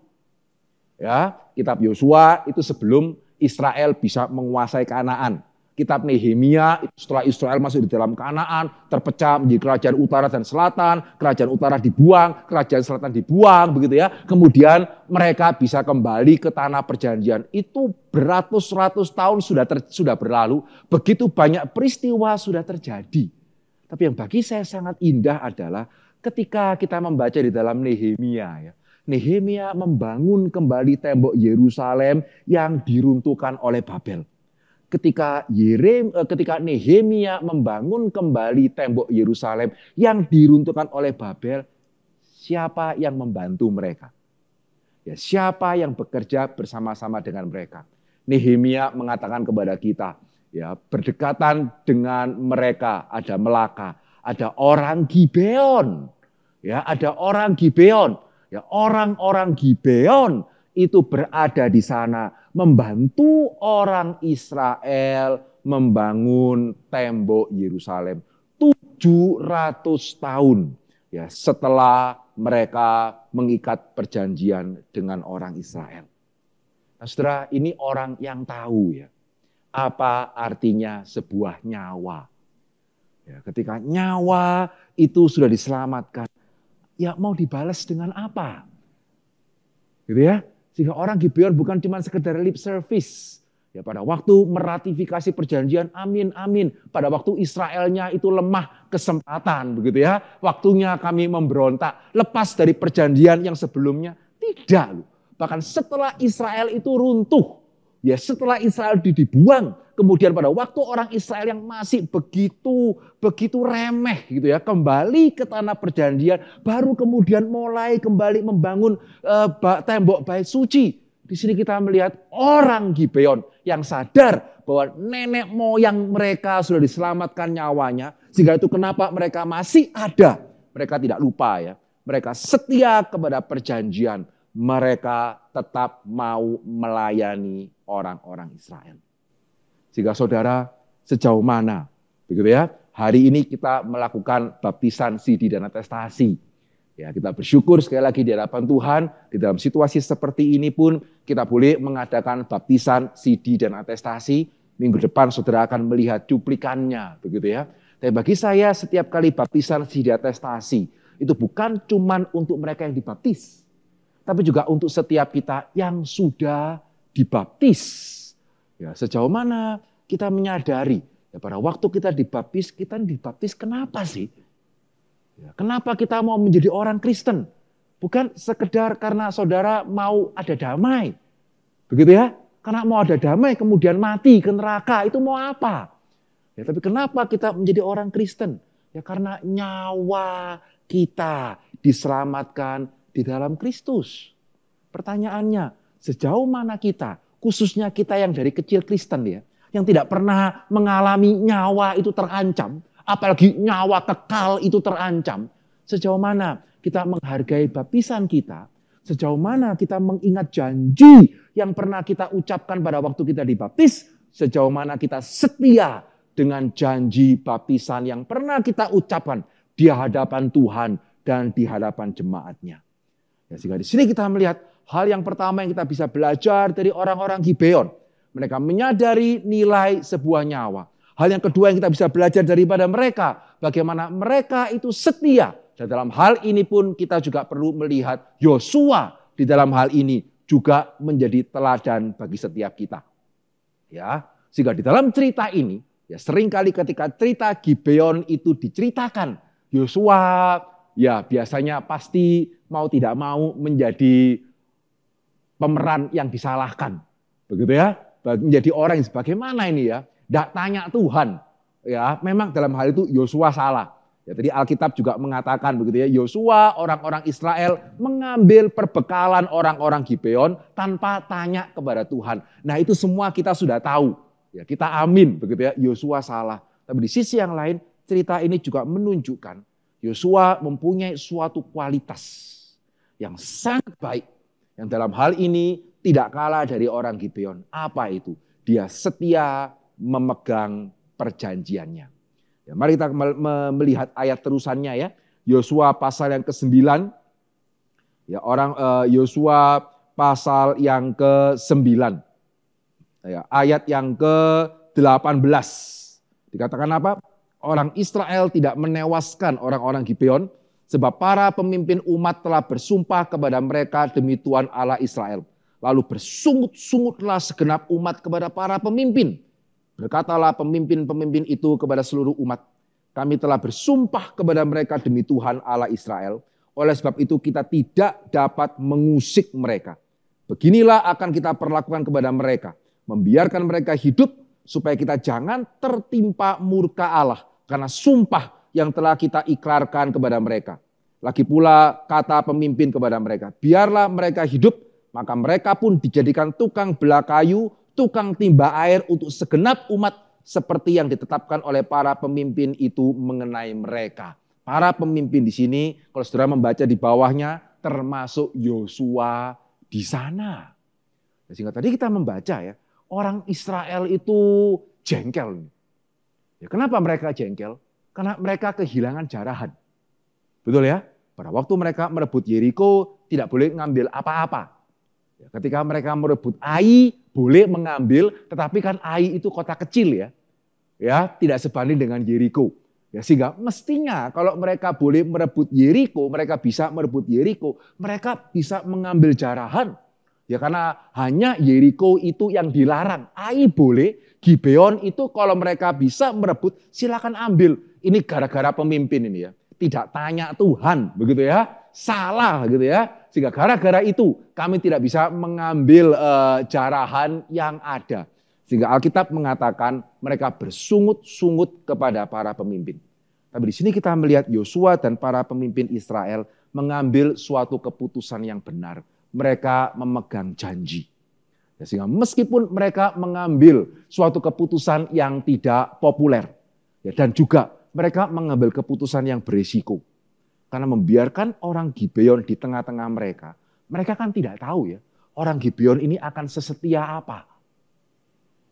Ya, kitab Yosua itu sebelum Israel bisa menguasai Kanaan. kitab Nehemia, setelah Israel masuk di dalam Kanaan, terpecah menjadi kerajaan utara dan selatan, kerajaan utara dibuang, kerajaan selatan dibuang, begitu ya. Kemudian mereka bisa kembali ke tanah perjanjian. Itu beratus-ratus tahun sudah berlalu, begitu banyak peristiwa sudah terjadi. Tapi yang bagi saya sangat indah adalah ketika kita membaca di dalam Nehemia, ya. Nehemia membangun kembali tembok Yerusalem yang diruntuhkan oleh Babel. Ketika Nehemia membangun kembali tembok Yerusalem yang diruntuhkan oleh Babel, siapa yang membantu mereka? Ya, siapa yang bekerja bersama-sama dengan mereka? Nehemia mengatakan kepada kita, ya, berdekatan dengan mereka ada Melaka, ada orang Gibeon. Ya, ada orang Gibeon. Ya, orang-orang Gibeon itu berada di sana membantu orang Israel membangun tembok Yerusalem 700 tahun ya setelah mereka mengikat perjanjian dengan orang Israel. Nah, saudara, ini orang yang tahu ya apa artinya sebuah nyawa. Ya, ketika nyawa itu sudah diselamatkan, ya mau dibalas dengan apa? Gitu ya. Sehingga orang Gibeon bukan cuma sekedar lip service. Ya, pada waktu meratifikasi perjanjian, amin, amin. Pada waktu Israelnya itu lemah kesempatan, begitu ya. Waktunya kami memberontak, lepas dari perjanjian yang sebelumnya. Tidak. Bahkan setelah Israel itu runtuh, ya setelah Israel dibuang, kemudian pada waktu orang Israel yang masih begitu remeh gitu ya, kembali ke tanah perjanjian, baru kemudian mulai kembali membangun tembok bait suci. Di sini kita melihat orang Gibeon yang sadar bahwa nenek moyang mereka sudah diselamatkan nyawanya, sehingga itu kenapa mereka masih ada. Mereka tidak lupa ya, mereka setia kepada perjanjian, mereka tetap mau melayani orang-orang Israel. Sehingga saudara, sejauh mana begitu ya? Hari ini kita melakukan baptisan sidi dan atestasi. Ya, kita bersyukur sekali lagi di hadapan Tuhan, di dalam situasi seperti ini pun kita boleh mengadakan baptisan sidi dan atestasi. Minggu depan saudara akan melihat cuplikannya, begitu ya. Tapi bagi saya setiap kali baptisan sidi atestasi itu bukan cuma untuk mereka yang dibaptis, tapi juga untuk setiap kita yang sudah dibaptis. Ya, sejauh mana kita menyadari ya, pada waktu kita dibaptis kenapa sih? Ya, kenapa kita mau menjadi orang Kristen? Bukan sekedar karena saudara mau ada damai. Begitu ya? Karena mau ada damai kemudian mati ke neraka, itu mau apa? Ya, tapi kenapa kita menjadi orang Kristen? Ya karena nyawa kita diselamatkan di dalam Kristus. Pertanyaannya, sejauh mana kita, khususnya kita yang dari kecil Kristen ya, yang tidak pernah mengalami nyawa itu terancam, apalagi nyawa kekal itu terancam, sejauh mana kita menghargai baptisan kita, sejauh mana kita mengingat janji yang pernah kita ucapkan pada waktu kita dibaptis, sejauh mana kita setia dengan janji baptisan yang pernah kita ucapkan di hadapan Tuhan dan di hadapan jemaatnya. Ya, sehingga di sini kita melihat hal yang pertama yang kita bisa belajar dari orang-orang Gibeon. Mereka menyadari nilai sebuah nyawa. Hal yang kedua yang kita bisa belajar daripada mereka, bagaimana mereka itu setia. Dan dalam hal ini pun kita juga perlu melihat Yosua di dalam hal ini juga menjadi teladan bagi setiap kita. Ya, sehingga di dalam cerita ini, ya seringkali ketika cerita Gibeon itu diceritakan, Yosua ya biasanya pasti mau tidak mau menjadi pemeran yang disalahkan, begitu ya, menjadi orang yang sebagaimana ini ya, tidak tanya Tuhan, ya memang dalam hal itu Yosua salah. Ya, tadi Alkitab juga mengatakan begitu ya, Yosua orang-orang Israel mengambil perbekalan orang-orang Gibeon tanpa tanya kepada Tuhan. Nah itu semua kita sudah tahu, ya kita amin begitu ya, Yosua salah. Tapi di sisi yang lain cerita ini juga menunjukkan Yosua mempunyai suatu kualitas yang sangat baik. Yang dalam hal ini tidak kalah dari orang Gibeon. Apa itu? Dia setia memegang perjanjiannya. Ya, mari kita melihat ayat terusannya ya. Yosua pasal yang ke-9. Ya, Yosua pasal yang ke-9. Ya, ayat yang 18. Dikatakan apa? Orang Israel tidak menewaskan orang-orang Gibeon sebab para pemimpin umat telah bersumpah kepada mereka demi Tuhan Allah Israel. Lalu bersungut-sungutlah segenap umat kepada para pemimpin. Berkatalah pemimpin-pemimpin itu kepada seluruh umat, kami telah bersumpah kepada mereka demi Tuhan Allah Israel. Oleh sebab itu kita tidak dapat mengusik mereka. Beginilah akan kita perlakukan kepada mereka. Membiarkan mereka hidup supaya kita jangan tertimpa murka Allah. Karena sumpah yang telah kita ikrarkan kepada mereka. Lagi pula kata pemimpin kepada mereka, biarlah mereka hidup. Maka mereka pun dijadikan tukang belah kayu, tukang timba air untuk segenap umat seperti yang ditetapkan oleh para pemimpin itu mengenai mereka. Para pemimpin di sini, kalau saudara membaca di bawahnya, termasuk Yosua di sana. Sehingga tadi kita membaca ya, orang Israel itu jengkel. Ya, kenapa mereka jengkel? Karena mereka kehilangan jarahan. Betul ya? Pada waktu mereka merebut Yeriko, tidak boleh ngambil apa-apa. Ya, ketika mereka merebut Ai, boleh mengambil, tetapi kan Ai itu kota kecil ya. Ya, tidak sebanding dengan Yeriko. Ya, sehingga mestinya kalau mereka boleh merebut Yeriko, mereka bisa merebut Yeriko, mereka bisa mengambil jarahan. Ya, karena hanya Yeriko itu yang dilarang. Ai boleh, Gibeon itu kalau mereka bisa merebut silakan ambil. Ini gara-gara pemimpin ini ya. Tidak tanya Tuhan, begitu ya. Salah gitu ya. Sehingga gara-gara itu kami tidak bisa mengambil jarahan yang ada. Sehingga Alkitab mengatakan mereka bersungut-sungut kepada para pemimpin. Tapi di sini kita melihat Yosua dan para pemimpin Israel mengambil suatu keputusan yang benar. Mereka memegang janji. Ya, sehingga meskipun mereka mengambil suatu keputusan yang tidak populer. Ya, dan juga mereka mengambil keputusan yang berisiko. Karena membiarkan orang Gibeon di tengah-tengah mereka. Mereka kan tidak tahu ya. Orang Gibeon ini akan sesetia apa.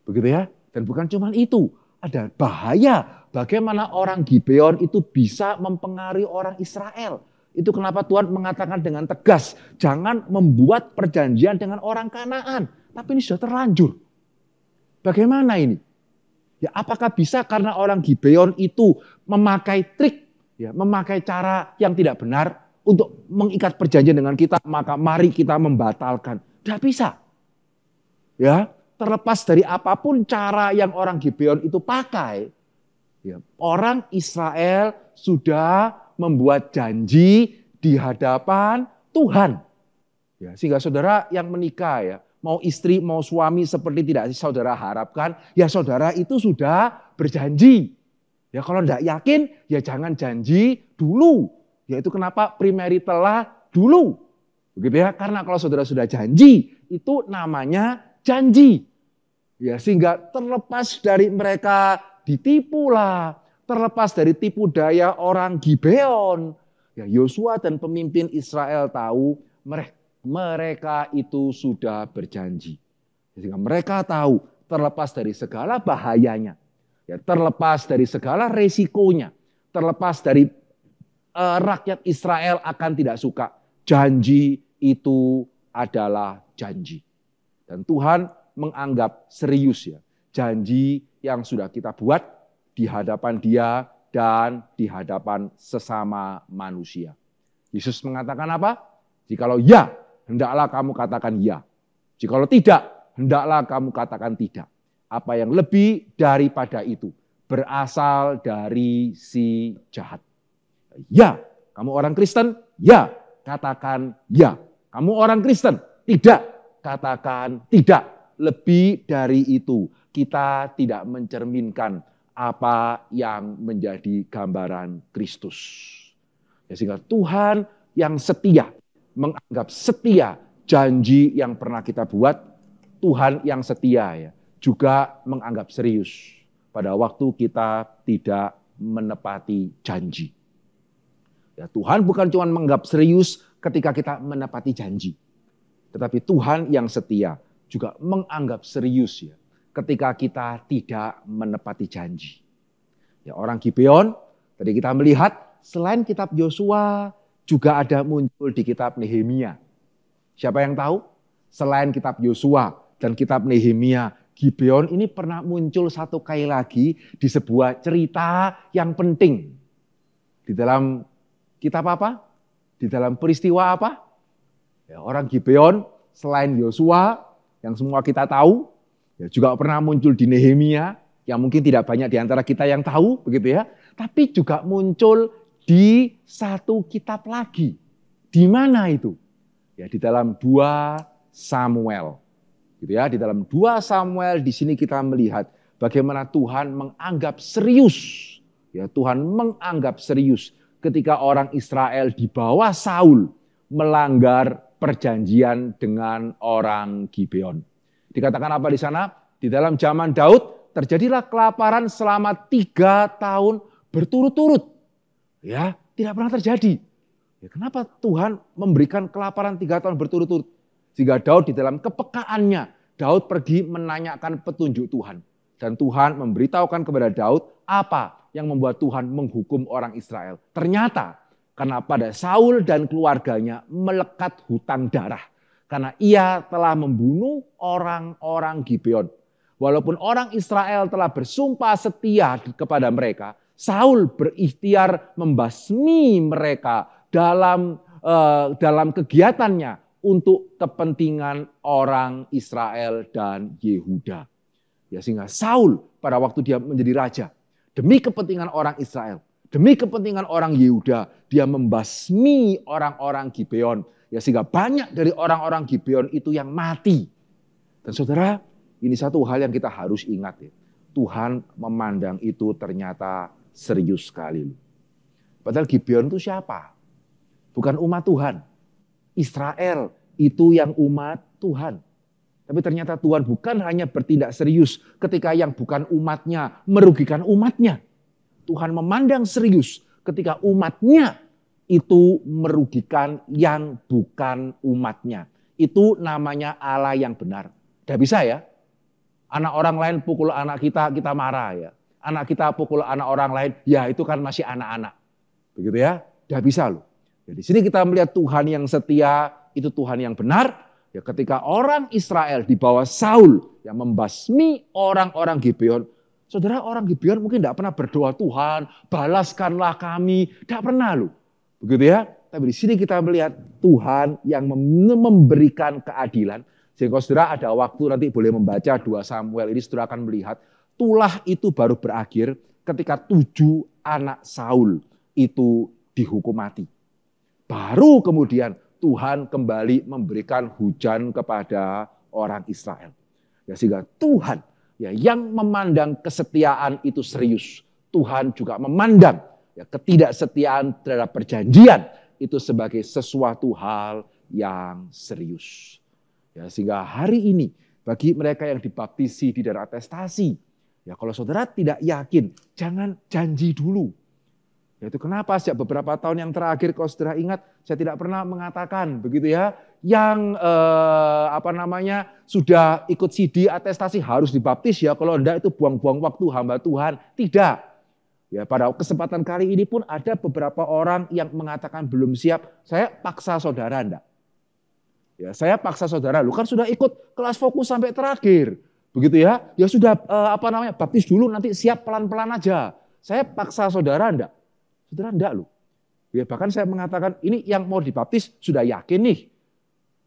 Begitu ya. Dan bukan cuma itu. Ada bahaya. Bagaimana orang Gibeon itu bisa mempengaruhi orang Israel. Itu kenapa Tuhan mengatakan dengan tegas. Jangan membuat perjanjian dengan orang Kanaan. Tapi ini sudah terlanjur. Bagaimana ini? Ya, apakah bisa karena orang Gibeon itu memakai trik, ya, memakai cara yang tidak benar untuk mengikat perjanjian dengan kita, maka mari kita membatalkan. Tidak bisa. Ya, terlepas dari apapun cara yang orang Gibeon itu pakai, ya, orang Israel sudah membuat janji di hadapan Tuhan. Ya, sehingga saudara yang menikah ya, mau istri, mau suami seperti tidak saudara harapkan, ya saudara itu sudah berjanji. Ya kalau tidak yakin, ya jangan janji dulu. Yaitu kenapa premarital dulu. Begitu ya, karena kalau saudara sudah janji, itu namanya janji. Ya sehingga terlepas dari mereka ditipu lah, terlepas dari tipu daya orang Gibeon. Ya Yosua dan pemimpin Israel tahu mereka itu sudah berjanji. Sehingga mereka tahu terlepas dari segala bahayanya. Ya, terlepas dari segala resikonya. Terlepas dari rakyat Israel akan tidak suka. Janji itu adalah janji. Dan Tuhan menganggap serius ya. Janji yang sudah kita buat di hadapan Dia dan di hadapan sesama manusia. Yesus mengatakan apa? Jikalau ya, hendaklah kamu katakan ya. Jikalau tidak, hendaklah kamu katakan tidak. Apa yang lebih daripada itu berasal dari si jahat. Ya, kamu orang Kristen? Ya, katakan ya. Kamu orang Kristen? Tidak, katakan tidak. Lebih dari itu, kita tidak mencerminkan apa yang menjadi gambaran Kristus. Ya, sehingga Tuhan yang setia, menganggap setia janji yang pernah kita buat, Tuhan yang setia ya, juga menganggap serius pada waktu kita tidak menepati janji. Ya, Tuhan bukan cuma menganggap serius ketika kita menepati janji, tetapi Tuhan yang setia juga menganggap serius ya ketika kita tidak menepati janji. Ya, orang Gibeon tadi kita melihat selain kitab Yosua juga ada muncul di kitab Nehemia. Siapa yang tahu? Selain kitab Yosua dan kitab Nehemia, Gibeon ini pernah muncul satu kali lagi di sebuah cerita yang penting. Di dalam kitab apa? Di dalam peristiwa apa? Ya, orang Gibeon selain Yosua yang semua kita tahu, ya juga pernah muncul di Nehemia yang mungkin tidak banyak di antara kita yang tahu, begitu ya. Tapi juga muncul di satu kitab lagi. Di mana itu? Ya di dalam 2 Samuel. Gitu ya, di dalam 2 Samuel di sini kita melihat bagaimana Tuhan menganggap serius. Ya, Tuhan menganggap serius ketika orang Israel di bawah Saul melanggar perjanjian dengan orang Gibeon. Dikatakan apa di sana? Di dalam zaman Daud terjadilah kelaparan selama 3 tahun berturut-turut. Ya, tidak pernah terjadi. Ya, kenapa Tuhan memberikan kelaparan 3 tahun berturut-turut? Sehingga Daud di dalam kepekaannya, Daud pergi menanyakan petunjuk Tuhan. Dan Tuhan memberitahukan kepada Daud apa yang membuat Tuhan menghukum orang Israel. Ternyata karena pada Saul dan keluarganya melekat hutang darah. Karena ia telah membunuh orang-orang Gibeon. Walaupun orang Israel telah bersumpah setia kepada mereka, Saul berikhtiar membasmi mereka dalam kegiatannya untuk kepentingan orang Israel dan Yehuda. Ya, sehingga Saul pada waktu dia menjadi raja, demi kepentingan orang Israel, demi kepentingan orang Yehuda, dia membasmi orang-orang Gibeon. Ya, sehingga banyak dari orang-orang Gibeon itu yang mati. Dan saudara, ini satu hal yang kita harus ingat ya. Tuhan memandang itu ternyata serius sekali. Padahal Gibeon itu siapa? Bukan umat Tuhan. Israel itu yang umat Tuhan. Tapi ternyata Tuhan bukan hanya bertindak serius ketika yang bukan umatnya merugikan umatnya. Tuhan memandang serius ketika umatnya itu merugikan yang bukan umatnya. Itu namanya Allah yang benar. Tidak bisa ya. Anak orang lain pukul anak kita, kita marah ya. Anak kita pukul anak orang lain, ya itu kan masih anak-anak. Begitu ya. Tidak bisa loh. Jadi sini kita melihat Tuhan yang setia, itu Tuhan yang benar. Ya, ketika orang Israel di bawah Saul yang membasmi orang-orang Gibeon, saudara orang Gibeon mungkin tidak pernah berdoa Tuhan, balaskanlah kami, tidak pernah loh, begitu ya. Tapi di sini kita melihat Tuhan yang memberikan keadilan, sehingga saudara ada waktu nanti boleh membaca 2 Samuel ini, saudara akan melihat tulah itu baru berakhir ketika 7 anak Saul itu dihukum mati. Baru kemudian Tuhan kembali memberikan hujan kepada orang Israel. Ya, sehingga Tuhan ya, yang memandang kesetiaan itu serius. Tuhan juga memandang ya, ketidaksetiaan terhadap perjanjian itu sebagai sesuatu hal yang serius. Ya, sehingga hari ini bagi mereka yang dibaptisi di daerah atestasi, ya kalau saudara tidak yakin, jangan janji dulu. Yaitu kenapa sejak beberapa tahun yang terakhir kalau saudara ingat, saya tidak pernah mengatakan begitu ya, yang sudah ikut CD atestasi harus dibaptis ya, kalau enggak itu buang-buang waktu hamba Tuhan. Tidak. Ya, pada kesempatan kali ini pun ada beberapa orang yang mengatakan belum siap, saya paksa saudara enggak. Ya, saya paksa saudara, lu kan sudah ikut kelas fokus sampai terakhir. Begitu ya, ya sudah baptis dulu nanti siap pelan-pelan aja. Saya paksa saudara enggak. Saudara enggak loh. Ya, bahkan saya mengatakan ini yang mau dibaptis sudah yakin nih.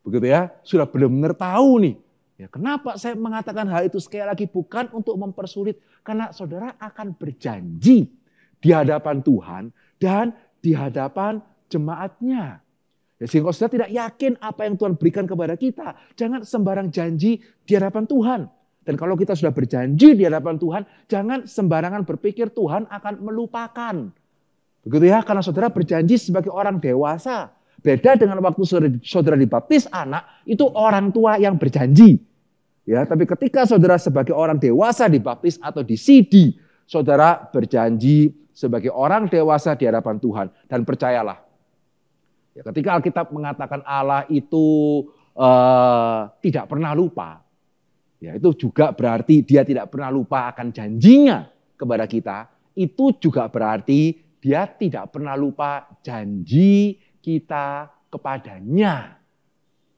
Begitu ya, sudah benar-benar tahu nih. Ya, kenapa saya mengatakan hal itu sekali lagi bukan untuk mempersulit. Karena saudara akan berjanji di hadapan Tuhan dan di hadapan jemaatnya. Ya, sehingga saudara tidak yakin apa yang Tuhan berikan kepada kita. Jangan sembarang janji di hadapan Tuhan. Dan kalau kita sudah berjanji di hadapan Tuhan, jangan sembarangan berpikir Tuhan akan melupakan. Begitu ya, karena saudara berjanji sebagai orang dewasa. Beda dengan waktu saudara dibaptis anak, itu orang tua yang berjanji. Ya, tapi ketika saudara sebagai orang dewasa dibaptis atau di CD, saudara berjanji sebagai orang dewasa di hadapan Tuhan. Dan percayalah, ya, ketika Alkitab mengatakan Allah itu tidak pernah lupa, ya, itu juga berarti dia tidak pernah lupa akan janjinya kepada kita. Itu juga berarti dia tidak pernah lupa janji kita kepadanya.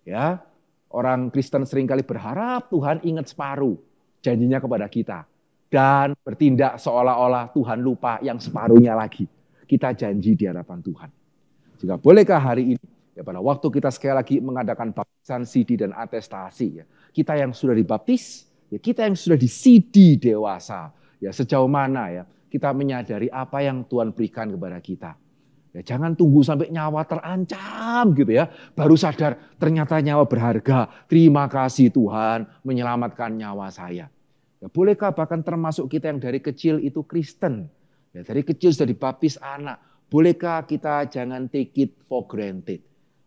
Ya, orang Kristen seringkali berharap Tuhan ingat separuh. janjinya kepada kita. Dan bertindak seolah-olah Tuhan lupa yang separuhnya lagi. Kita janji di hadapan Tuhan. Jika bolehkah hari ini, ya pada waktu kita sekali lagi mengadakan baptisan, sidi, dan atestasi, ya, kita yang sudah dibaptis, ya kita yang sudah disidi dewasa, ya sejauh mana ya kita menyadari apa yang Tuhan berikan kepada kita. Ya, jangan tunggu sampai nyawa terancam gitu ya, baru sadar ternyata nyawa berharga. Terima kasih Tuhan menyelamatkan nyawa saya. Ya, bolehkah bahkan termasuk kita yang dari kecil itu Kristen, ya, dari kecil sudah dibaptis anak, bolehkah kita jangan take it for granted?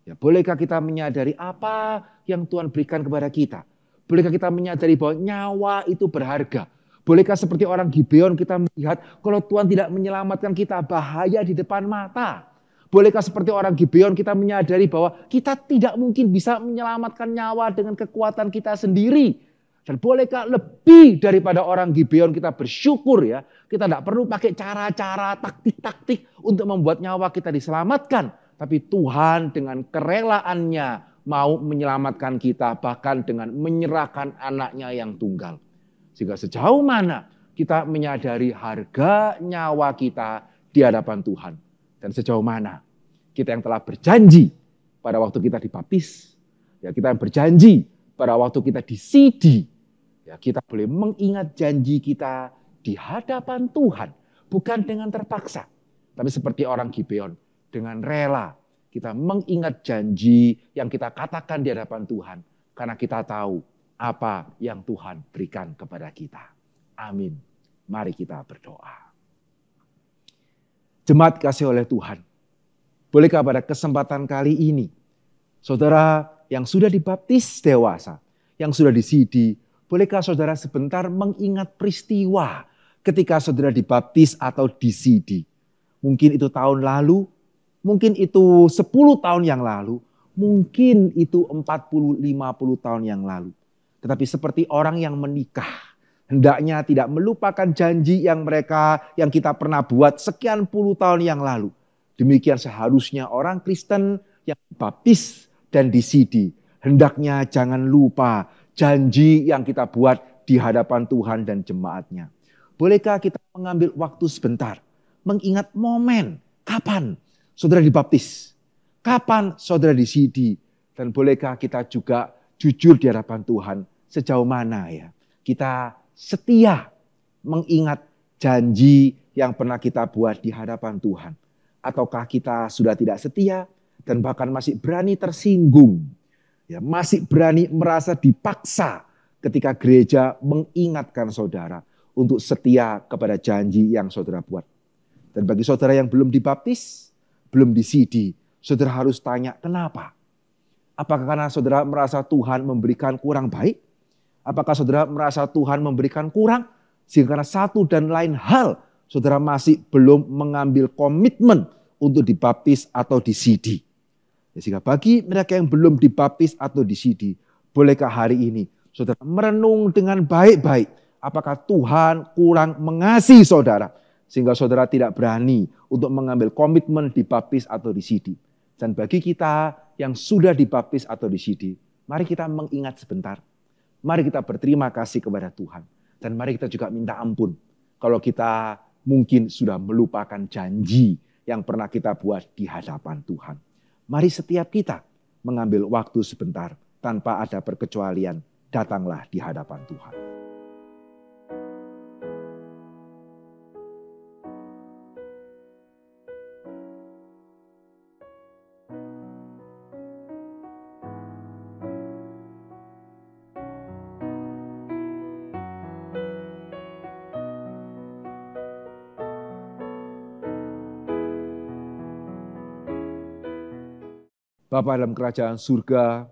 Ya, bolehkah kita menyadari apa yang Tuhan berikan kepada kita? Bolehkah kita menyadari bahwa nyawa itu berharga? Bolehkah seperti orang Gibeon kita melihat kalau Tuhan tidak menyelamatkan kita bahaya di depan mata? Bolehkah seperti orang Gibeon kita menyadari bahwa kita tidak mungkin bisa menyelamatkan nyawa dengan kekuatan kita sendiri? Dan bolehkah lebih daripada orang Gibeon kita bersyukur ya, kita tidak perlu pakai cara-cara taktik-taktik untuk membuat nyawa kita diselamatkan. Tapi Tuhan dengan kerelaannya mau menyelamatkan kita bahkan dengan menyerahkan anaknya yang tunggal. Sehingga sejauh mana kita menyadari harga nyawa kita di hadapan Tuhan. Dan sejauh mana kita yang telah berjanji pada waktu kita dibaptis. Ya, kita yang berjanji pada waktu kita disidi. Ya, kita boleh mengingat janji kita di hadapan Tuhan. Bukan dengan terpaksa. Tapi seperti orang Gibeon. Dengan rela kita mengingat janji yang kita katakan di hadapan Tuhan. Karena kita tahu apa yang Tuhan berikan kepada kita. Amin. Mari kita berdoa. Jemaat kasih oleh Tuhan. Bolehkah pada kesempatan kali ini, saudara yang sudah dibaptis dewasa, yang sudah disidi, bolehkah saudara sebentar mengingat peristiwa ketika saudara dibaptis atau disidi? Mungkin itu tahun lalu, mungkin itu 10 tahun yang lalu, mungkin itu 40-50 tahun yang lalu. Tetapi seperti orang yang menikah, hendaknya tidak melupakan janji yang kita pernah buat sekian puluh tahun yang lalu. Demikian seharusnya orang Kristen yang baptis dan disidi, hendaknya jangan lupa janji yang kita buat di hadapan Tuhan dan jemaatnya. Bolehkah kita mengambil waktu sebentar, mengingat momen kapan saudara dibaptis, kapan saudara disidi, dan bolehkah kita juga jujur di hadapan Tuhan, sejauh mana ya kita setia mengingat janji yang pernah kita buat di hadapan Tuhan. Ataukah kita sudah tidak setia dan bahkan masih berani tersinggung, ya, masih berani merasa dipaksa ketika gereja mengingatkan saudara untuk setia kepada janji yang saudara buat. Dan bagi saudara yang belum dibaptis, belum disidi, saudara harus tanya kenapa? Apakah karena saudara merasa Tuhan memberikan kurang baik? Apakah saudara merasa Tuhan memberikan kurang? Sehingga karena satu dan lain hal, saudara masih belum mengambil komitmen untuk dibaptis atau disidi. Sehingga bagi mereka yang belum dibaptis atau disidi, bolehkah hari ini saudara merenung dengan baik-baik. Apakah Tuhan kurang mengasihi saudara? Sehingga saudara tidak berani untuk mengambil komitmen dibaptis atau disidi. Dan bagi kita yang sudah dibaptis atau disidi, mari kita mengingat sebentar. Mari kita berterima kasih kepada Tuhan. Dan mari kita juga minta ampun kalau kita mungkin sudah melupakan janji yang pernah kita buat di hadapan Tuhan. Mari setiap kita mengambil waktu sebentar tanpa ada perkecualian, datanglah di hadapan Tuhan. Bapa dalam kerajaan surga,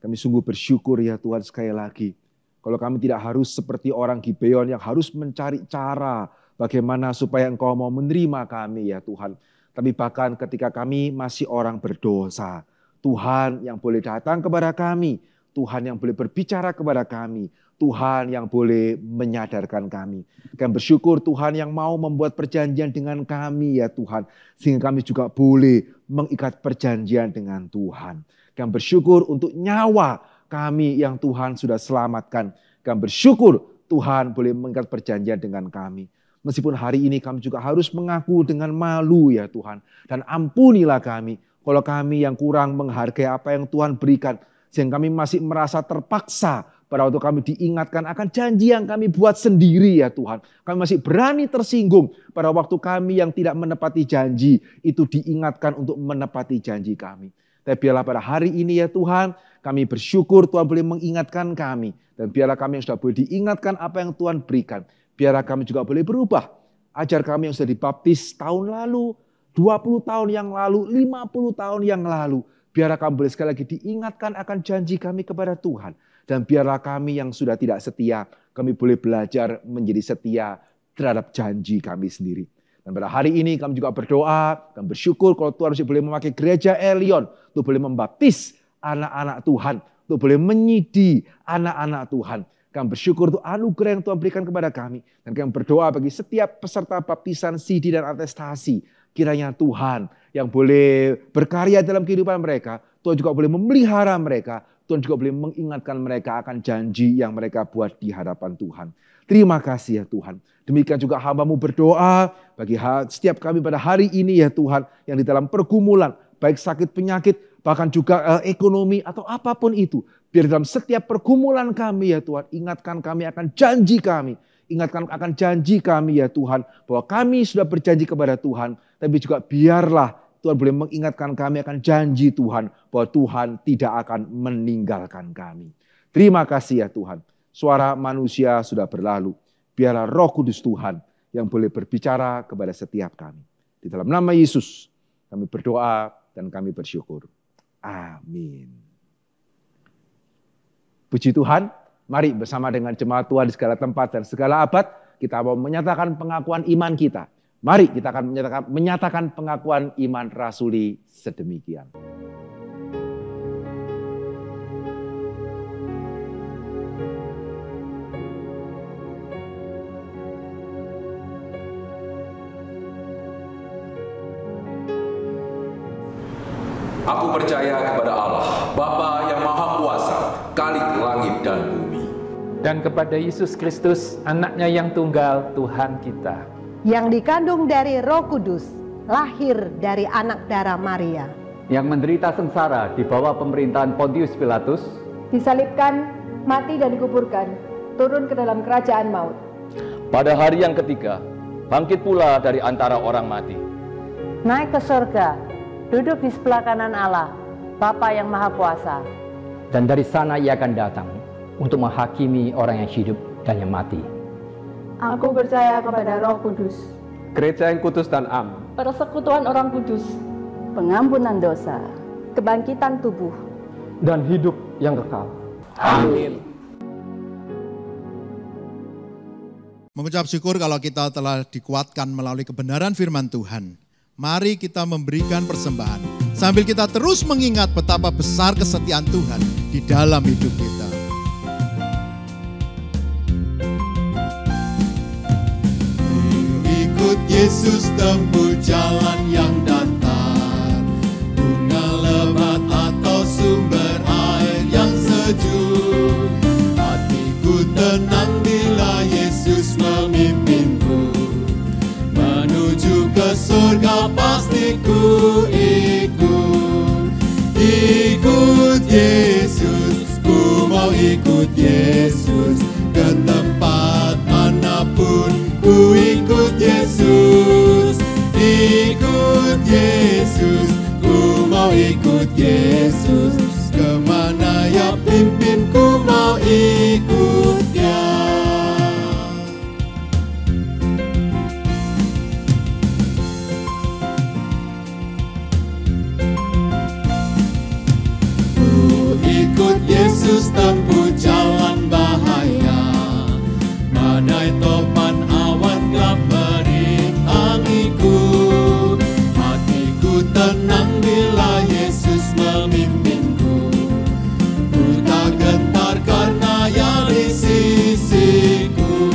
kami sungguh bersyukur ya Tuhan sekali lagi. Kalau kami tidak harus seperti orang Gibeon yang harus mencari cara bagaimana supaya Engkau mau menerima kami ya Tuhan. Tapi bahkan ketika kami masih orang berdosa, Tuhan yang boleh datang kepada kami, Tuhan yang boleh berbicara kepada kami, Tuhan yang boleh menyadarkan kami. Kami bersyukur Tuhan yang mau membuat perjanjian dengan kami ya Tuhan. Sehingga kami juga boleh mengikat perjanjian dengan Tuhan. Kami bersyukur untuk nyawa kami yang Tuhan sudah selamatkan. Kami bersyukur Tuhan boleh mengikat perjanjian dengan kami. Meskipun hari ini kami juga harus mengaku dengan malu ya Tuhan. Dan ampunilah kami kalau kami yang kurang menghargai apa yang Tuhan berikan. Sehingga kami masih merasa terpaksa pada waktu kami diingatkan akan janji yang kami buat sendiri ya Tuhan. Kami masih berani tersinggung pada waktu kami yang tidak menepati janji itu diingatkan untuk menepati janji kami. Tapi biarlah pada hari ini ya Tuhan, kami bersyukur Tuhan boleh mengingatkan kami. Dan biarlah kami yang sudah boleh diingatkan apa yang Tuhan berikan. Biarlah kami juga boleh berubah. Ajar kami yang sudah dibaptis tahun lalu, 20 tahun yang lalu, 50 tahun yang lalu. Biarlah kami boleh sekali lagi diingatkan akan janji kami kepada Tuhan. Dan biarlah kami yang sudah tidak setia, kami boleh belajar menjadi setia terhadap janji kami sendiri. Dan pada hari ini kami juga berdoa dan bersyukur kalau Tuhan masih boleh memakai gereja Elion untuk boleh membaptis anak-anak Tuhan, untuk boleh menyidi anak-anak Tuhan. Kami bersyukur untuk anugerah yang Tuhan berikan kepada kami. Dan kami berdoa bagi setiap peserta baptisan, sidi dan atestasi. Kiranya Tuhan yang boleh berkarya dalam kehidupan mereka, Tuhan juga boleh memelihara mereka, Tuhan juga boleh mengingatkan mereka akan janji yang mereka buat di hadapan Tuhan. Terima kasih ya Tuhan. Demikian juga hamba-Mu berdoa bagi setiap kami pada hari ini ya Tuhan, yang di dalam pergumulan, baik sakit penyakit, bahkan juga ekonomi atau apapun itu. Biar dalam setiap pergumulan kami ya Tuhan, ingatkan kami akan janji kami. Ingatkan akan janji kami ya Tuhan, bahwa kami sudah berjanji kepada Tuhan, tapi juga biarlah Tuhan boleh mengingatkan kami akan janji Tuhan, bahwa Tuhan tidak akan meninggalkan kami. Terima kasih ya Tuhan, suara manusia sudah berlalu, biarlah Roh Kudus Tuhan yang boleh berbicara kepada setiap kami. Di dalam nama Yesus kami berdoa dan kami bersyukur. Amin. Puji Tuhan. Mari bersama dengan jemaat Tuhan di segala tempat dan segala abad, kita mau menyatakan pengakuan iman kita. Mari kita akan menyatakan pengakuan iman rasuli sedemikian. Aku percaya kepada Allah, Bapa yang Maha Kuasa, Khalik langit dan bumi. Dan kepada Yesus Kristus, anaknya yang tunggal, Tuhan kita. Yang dikandung dari Roh Kudus, lahir dari anak darah Maria. Yang menderita sengsara di bawah pemerintahan Pontius Pilatus. Disalibkan, mati dan dikuburkan, turun ke dalam kerajaan maut. Pada hari yang ketiga, bangkit pula dari antara orang mati. Naik ke surga, duduk di sebelah kanan Allah, Bapa yang Maha Kuasa. Dan dari sana ia akan datang untuk menghakimi orang yang hidup dan yang mati. Aku percaya kepada Roh Kudus, gereja yang kudus dan am, persekutuan orang kudus, pengampunan dosa, kebangkitan tubuh, dan hidup yang kekal. Amin. Mengucap syukur kalau kita telah dikuatkan melalui kebenaran firman Tuhan. Mari kita memberikan persembahan sambil kita terus mengingat betapa besar kesetiaan Tuhan di dalam hidup kita. Ikut Yesus tempuh jalan yang datar, bunga lebat atau sumber air yang sejuk. Hatiku tenang bila Yesus memimpinku, menuju ke surga pasti ku ikut. Ikut Yesus, ku mau ikut Yesus, ke tempat manapun ku ikut Yesus. Ikut Yesus, ku mau ikut Yesus, kemana ya pimpin ku mau ikut dia. Ikut Yesus tempuh jalan bahaya, badai topan awan gelap merintangiku. Hatiku tenang bila Yesus memimpinku, ku tak gentar karena yang di sisiku.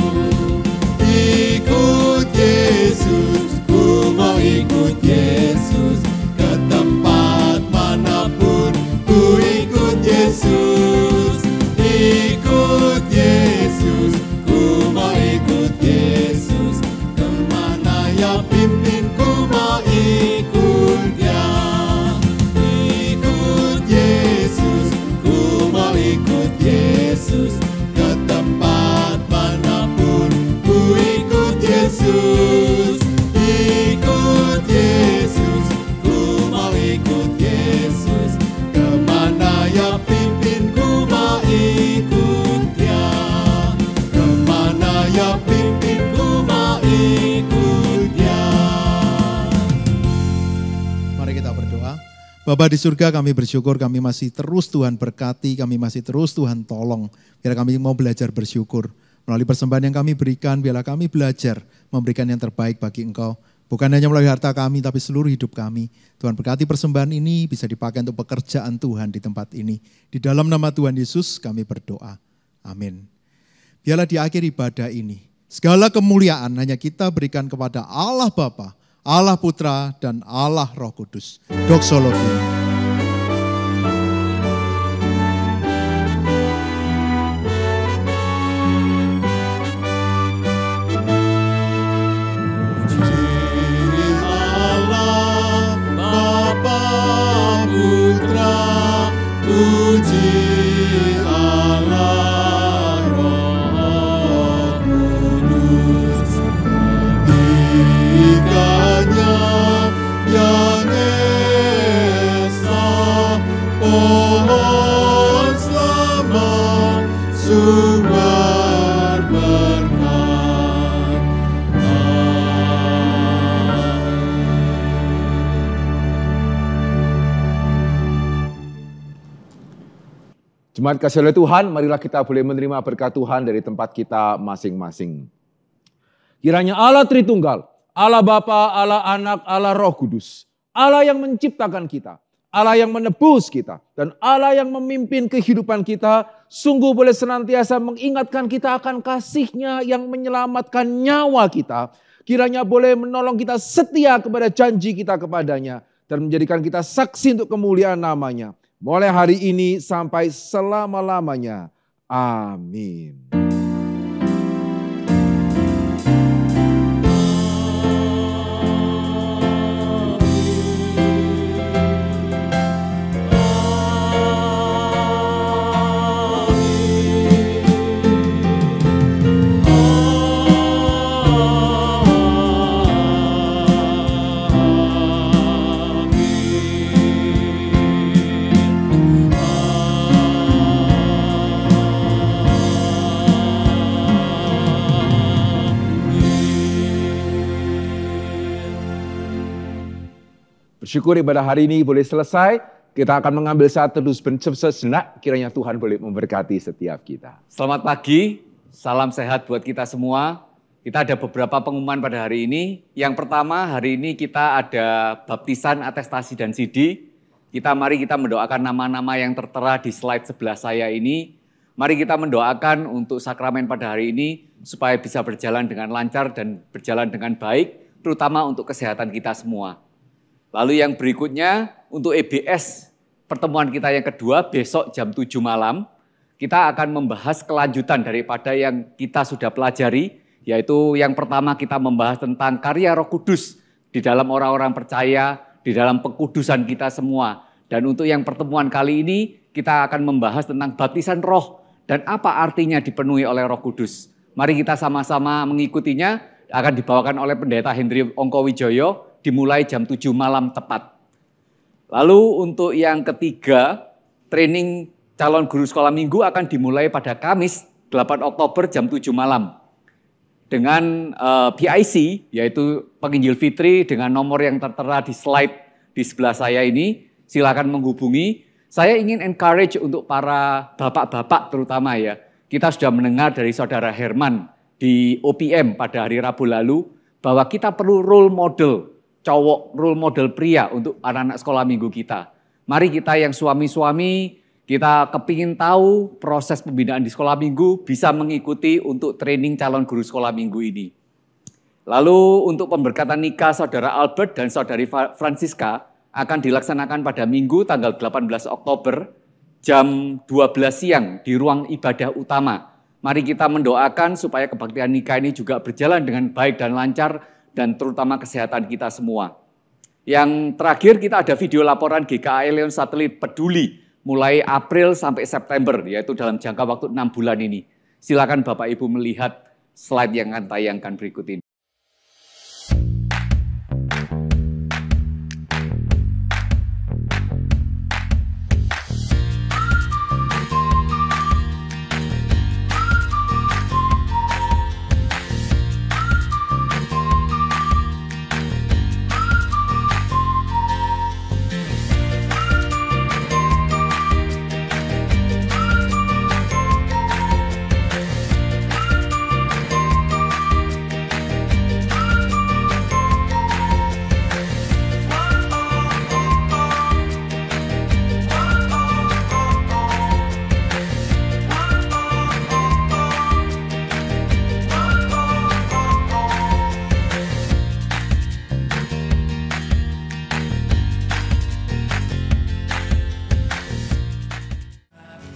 Ikut Yesus, ku mau ikut Yesus, ke tempat manapun ku ikut Yesus. Ikut Yesus, ku Bapa di surga, kami bersyukur kami masih terus Tuhan berkati, kami masih terus Tuhan tolong. Biar kami mau belajar bersyukur. Melalui persembahan yang kami berikan, biarlah kami belajar memberikan yang terbaik bagi Engkau. Bukan hanya melalui harta kami, tapi seluruh hidup kami. Tuhan berkati persembahan ini bisa dipakai untuk pekerjaan Tuhan di tempat ini. Di dalam nama Tuhan Yesus kami berdoa. Amin. Biarlah di akhir ibadah ini, segala kemuliaan hanya kita berikan kepada Allah Bapa, Allah Putra, dan Allah Roh Kudus. Doksologi. Jemaat kasih oleh Tuhan, marilah kita boleh menerima berkat Tuhan dari tempat kita masing-masing. Kiranya Allah Tritunggal, Allah Bapa, Allah Anak, Allah Roh Kudus, Allah yang menciptakan kita, Allah yang menebus kita, dan Allah yang memimpin kehidupan kita, sungguh boleh senantiasa mengingatkan kita akan kasih-Nya yang menyelamatkan nyawa kita. Kiranya boleh menolong kita setia kepada janji kita kepadanya, dan menjadikan kita saksi untuk kemuliaan nama-Nya. Mulai hari ini sampai selama-lamanya. Amin. Syukur ibadah hari ini boleh selesai. Kita akan mengambil saat teduh sejenak. Kiranya Tuhan boleh memberkati setiap kita. Selamat pagi, salam sehat buat kita semua. Kita ada beberapa pengumuman pada hari ini. Yang pertama, hari ini kita ada baptisan, atestasi, dan CD. Mari kita mendoakan nama-nama yang tertera di slide sebelah saya ini. Mari kita mendoakan untuk sakramen pada hari ini supaya bisa berjalan dengan lancar dan berjalan dengan baik, terutama untuk kesehatan kita semua. Lalu yang berikutnya untuk EBS, pertemuan kita yang kedua besok jam 7 malam, kita akan membahas kelanjutan daripada yang kita sudah pelajari, yaitu yang pertama kita membahas tentang karya Roh Kudus di dalam orang-orang percaya, di dalam pekudusan kita semua. Dan untuk yang pertemuan kali ini, kita akan membahas tentang baptisan roh dan apa artinya dipenuhi oleh Roh Kudus. Mari kita sama-sama mengikutinya, akan dibawakan oleh Pendeta Hendri Ongkowijoyo, dimulai jam 7 malam tepat. Lalu untuk yang ketiga, training calon guru sekolah minggu akan dimulai pada Kamis 8 Oktober jam 7 malam. Dengan PIC, yaitu penginjil fitri dengan nomor yang tertera di slide di sebelah saya ini, silakan menghubungi. Saya ingin encourage untuk para bapak-bapak terutama ya. Kita sudah mendengar dari saudara Herman di OPM pada hari Rabu lalu, bahwa kita perlu role model cowok, role model pria untuk anak-anak sekolah minggu kita. Mari kita yang suami-suami, kita kepingin tahu proses pembinaan di sekolah minggu, bisa mengikuti untuk training calon guru sekolah minggu ini. Lalu untuk pemberkatan nikah saudara Albert dan saudari Francisca akan dilaksanakan pada Minggu tanggal 18 Oktober jam 12 siang di ruang ibadah utama. Mari kita mendoakan supaya kebaktian nikah ini juga berjalan dengan baik dan lancar, dan terutama kesehatan kita semua. Yang terakhir kita ada video laporan GKA Leon Satelit Peduli mulai April sampai September, yaitu dalam jangka waktu 6 bulan ini. Silakan Bapak Ibu melihat slide yang akan tayangkan berikut ini.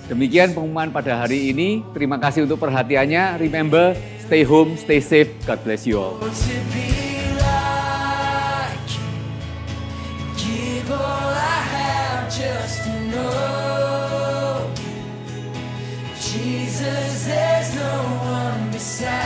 Demikian pengumuman pada hari ini. Terima kasih untuk perhatiannya. Remember, stay home, stay safe. God bless you all. Jesus, there's no one beside.